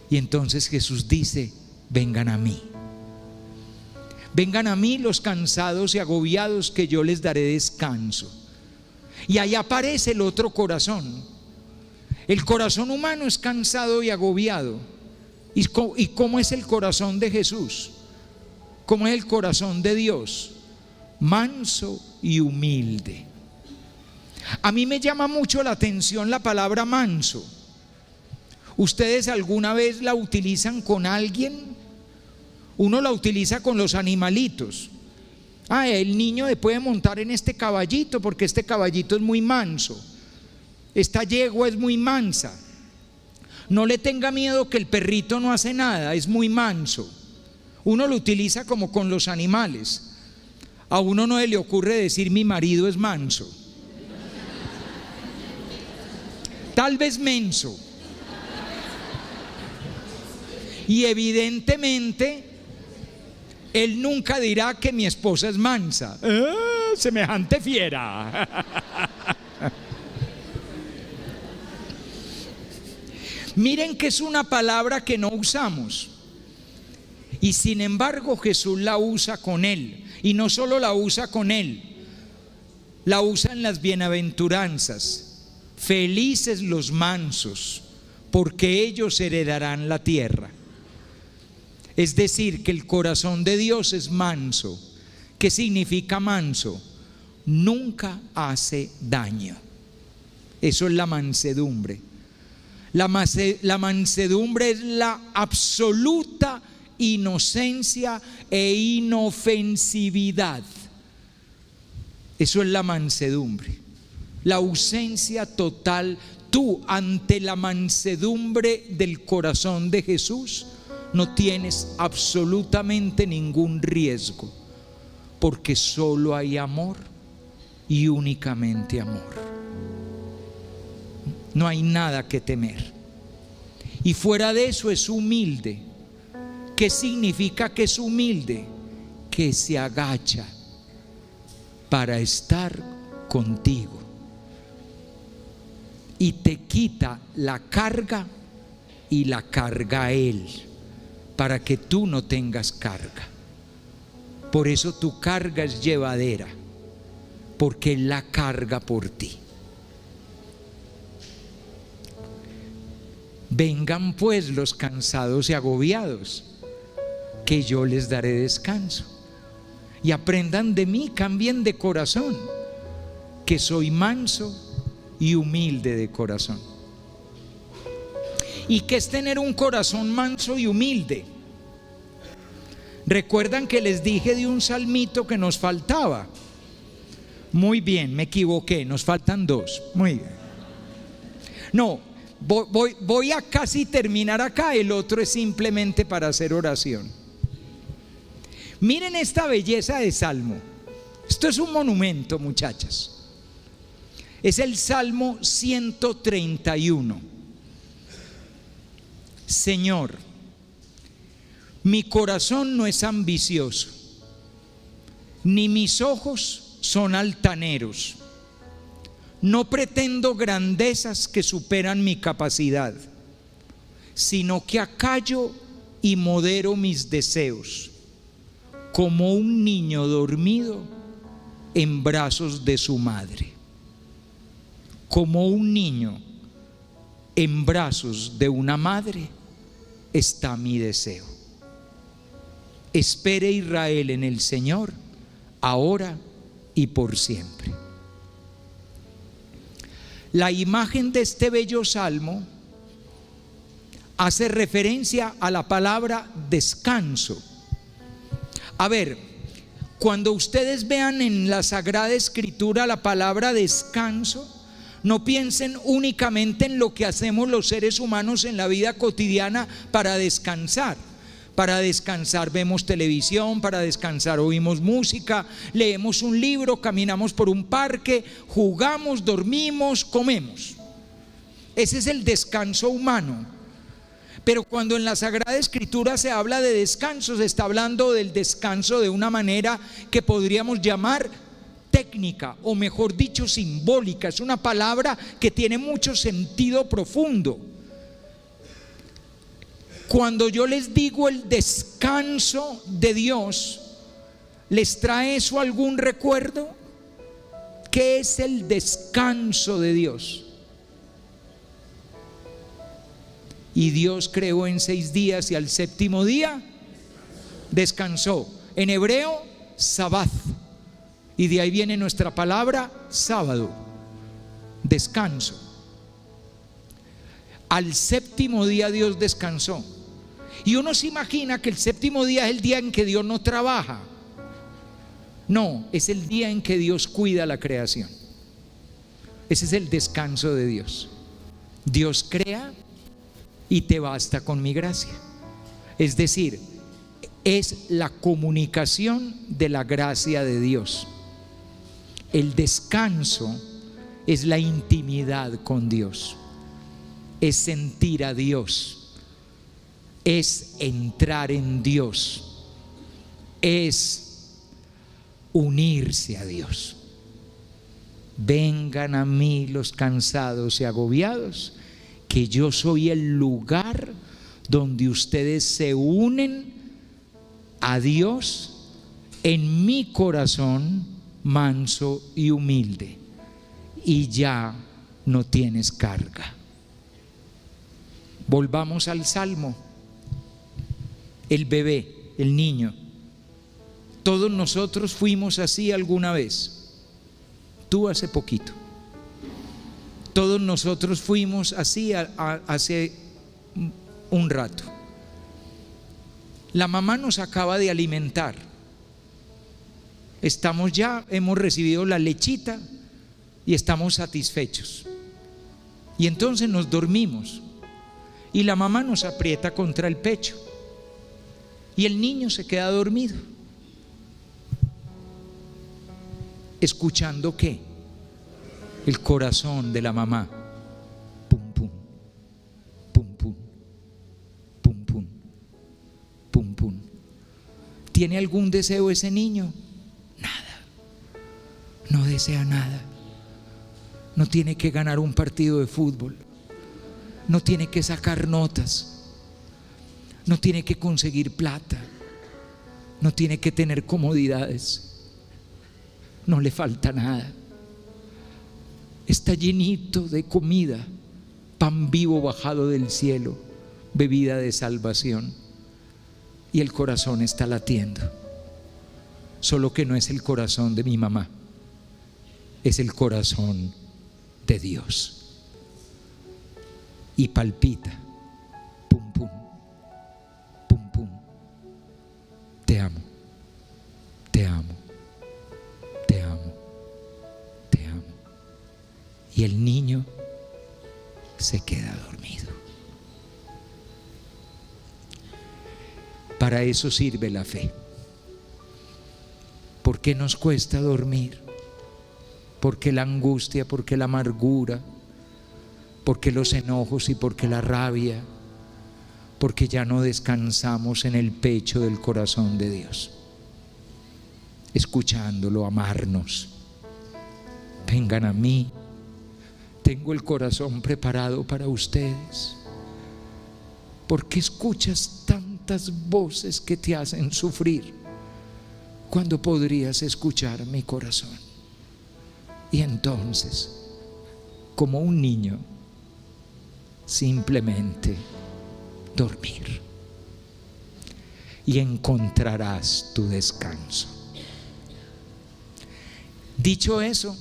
Y entonces Jesús dice: vengan a mí. Vengan a mí los cansados y agobiados, que yo les daré descanso. Y ahí aparece el otro corazón. El corazón humano es cansado y agobiado. ¿Y cómo es el corazón de Jesús? ¿Cómo es el corazón de Dios? Manso y humilde. A mí me llama mucho la atención la palabra manso. ¿Ustedes alguna vez la utilizan con alguien? Uno la utiliza con los animalitos. El niño le puede montar en este caballito porque este caballito es muy manso. Esta yegua es muy mansa. No le tenga miedo, que el perrito no hace nada, es muy manso. Uno lo utiliza como con los animales. A uno no le ocurre decir: mi marido es manso. Tal vez menso. Y evidentemente él nunca dirá que mi esposa es mansa. Semejante fiera. Miren que es una palabra que no usamos, y sin embargo Jesús la usa con él. Y no solo la usa con él, la usa en las bienaventuranzas. Felices los mansos, porque ellos heredarán la tierra. Es decir, que el corazón de Dios es manso. ¿Qué significa manso? Nunca hace daño. Eso es la mansedumbre. La mansedumbre es la absoluta inocencia e inofensividad. Eso es la mansedumbre, la ausencia total. Tú, ante la mansedumbre del corazón de Jesús, no tienes absolutamente ningún riesgo, porque solo hay amor y únicamente amor. No hay nada que temer. Y fuera de eso es humilde. ¿Qué significa que es humilde? Que se agacha para estar contigo y te quita la carga y la carga Él, para que tú no tengas carga. Por eso tu carga es llevadera, porque Él la carga por ti. Vengan pues los cansados y agobiados, que yo les daré descanso. Y aprendan de mí, cambien de corazón, que soy manso y humilde de corazón. ¿Y qué es tener un corazón manso y humilde? ¿Recuerdan que les dije de un salmito que nos faltaba? Muy bien, me equivoqué, nos faltan dos. Muy bien. No, voy a casi terminar acá, el otro es simplemente para hacer oración. Miren esta belleza de salmo. Esto es un monumento, muchachas. Es el Salmo 131. Señor, mi corazón no es ambicioso, ni mis ojos son altaneros. No pretendo grandezas que superan mi capacidad, sino que acallo y modero mis deseos, como un niño dormido en brazos de su madre. Como un niño en brazos de una madre está mi deseo. Espere Israel en el Señor, ahora y por siempre. La imagen de este bello salmo hace referencia a la palabra descanso. A ver, cuando ustedes vean en la Sagrada Escritura la palabra descanso, no piensen únicamente en lo que hacemos los seres humanos en la vida cotidiana para descansar. Para descansar vemos televisión, para descansar oímos música, leemos un libro, caminamos por un parque, jugamos, dormimos, comemos. Ese es el descanso humano. Pero cuando en la Sagrada Escritura se habla de descanso, se está hablando del descanso de una manera que podríamos llamar técnica, o mejor dicho, simbólica. Es una palabra que tiene mucho sentido profundo. Cuando yo les digo el descanso de Dios, ¿les trae eso algún recuerdo? ¿Qué es el descanso de Dios? Y Dios creó en 6 días y al séptimo día descansó. En hebreo, Sabbath. Y de ahí viene nuestra palabra sábado, descanso. Al séptimo día Dios descansó. Y uno se imagina que el séptimo día es el día en que Dios no trabaja. No, es el día en que Dios cuida la creación. Ese es el descanso de Dios. Dios crea y te basta con mi gracia. Es decir, es la comunicación de la gracia de Dios. El descanso es la intimidad con Dios, es sentir a Dios, es entrar en Dios, es unirse a Dios. Vengan a mí los cansados y agobiados, que yo soy el lugar donde ustedes se unen a Dios en mi corazón manso y humilde, y ya no tienes carga. Volvamos al salmo. El bebé, el niño. Todos nosotros fuimos así alguna vez. Tú hace poquito. Todos nosotros fuimos así hace un rato. La mamá nos acaba de alimentar. Estamos ya, hemos recibido la lechita y estamos satisfechos. Y entonces nos dormimos y la mamá nos aprieta contra el pecho y el niño se queda dormido. ¿Escuchando qué? El corazón de la mamá. Pum, pum, pum, pum, pum, pum, pum, pum. ¿Tiene algún deseo ese niño? Nada. No desea nada. No tiene que ganar un partido de fútbol. No tiene que sacar notas. No tiene que conseguir plata. No tiene que tener comodidades. No le falta nada. Está llenito de comida, pan vivo bajado del cielo, bebida de salvación. Y el corazón está latiendo. Solo que no es el corazón de mi mamá, es el corazón de Dios. Y palpita amo, te amo, te amo, te amo. Y el niño se queda dormido. Para eso sirve la fe. ¿Por qué nos cuesta dormir? ¿Por qué la angustia? ¿Por qué la amargura? ¿Por qué los enojos y por qué la rabia? Porque ya no descansamos en el pecho del corazón de Dios, escuchándolo amarnos. Vengan a mí, tengo el corazón preparado para ustedes. ¿Por qué escuchas tantas voces que te hacen sufrir cuando podrías escuchar mi corazón? Y entonces, como un niño, simplemente dormir, y encontrarás tu descanso. Dicho eso,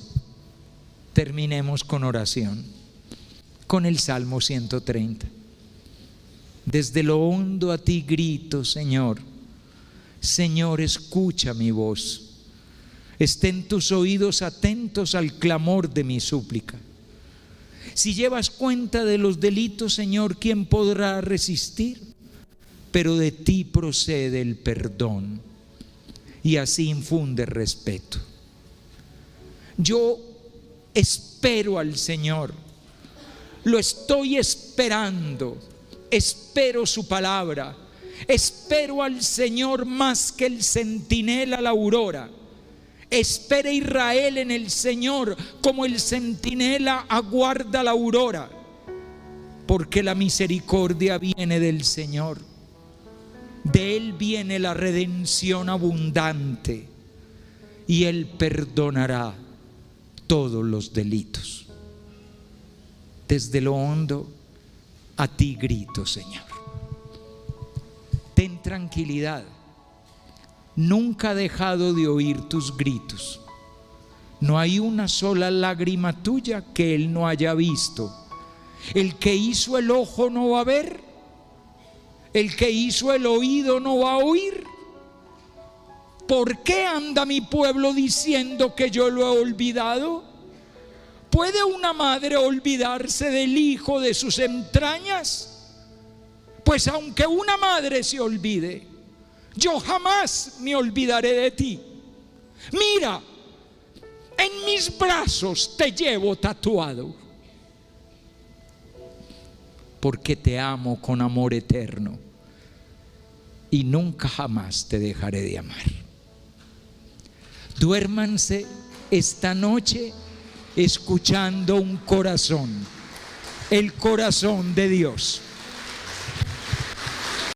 terminemos con oración, con el Salmo 130. Desde lo hondo a ti grito, Señor. Señor, escucha mi voz. Estén tus oídos atentos al clamor de mi súplica. Si llevas cuenta de los delitos, Señor, ¿quién podrá resistir? Pero de ti procede el perdón, y así infunde respeto. Yo espero al Señor, lo estoy esperando, espero su palabra, espero al Señor más que el centinela la aurora. Espera Israel en el Señor como el centinela aguarda la aurora, porque la misericordia viene del Señor, de Él viene la redención abundante, y Él perdonará todos los delitos. Desde lo hondo a ti grito, Señor. Ten tranquilidad. Nunca ha dejado de oír tus gritos. No hay una sola lágrima tuya que Él no haya visto. El que hizo el ojo no va a ver. El que hizo el oído no va a oír. ¿Por qué anda mi pueblo diciendo que yo lo he olvidado? ¿Puede una madre olvidarse del hijo de sus entrañas? Pues aunque una madre se olvide, yo jamás me olvidaré de ti. Mira, en mis brazos te llevo tatuado, porque te amo con amor eterno y nunca jamás te dejaré de amar. Duérmanse esta noche escuchando un corazón, el corazón de Dios.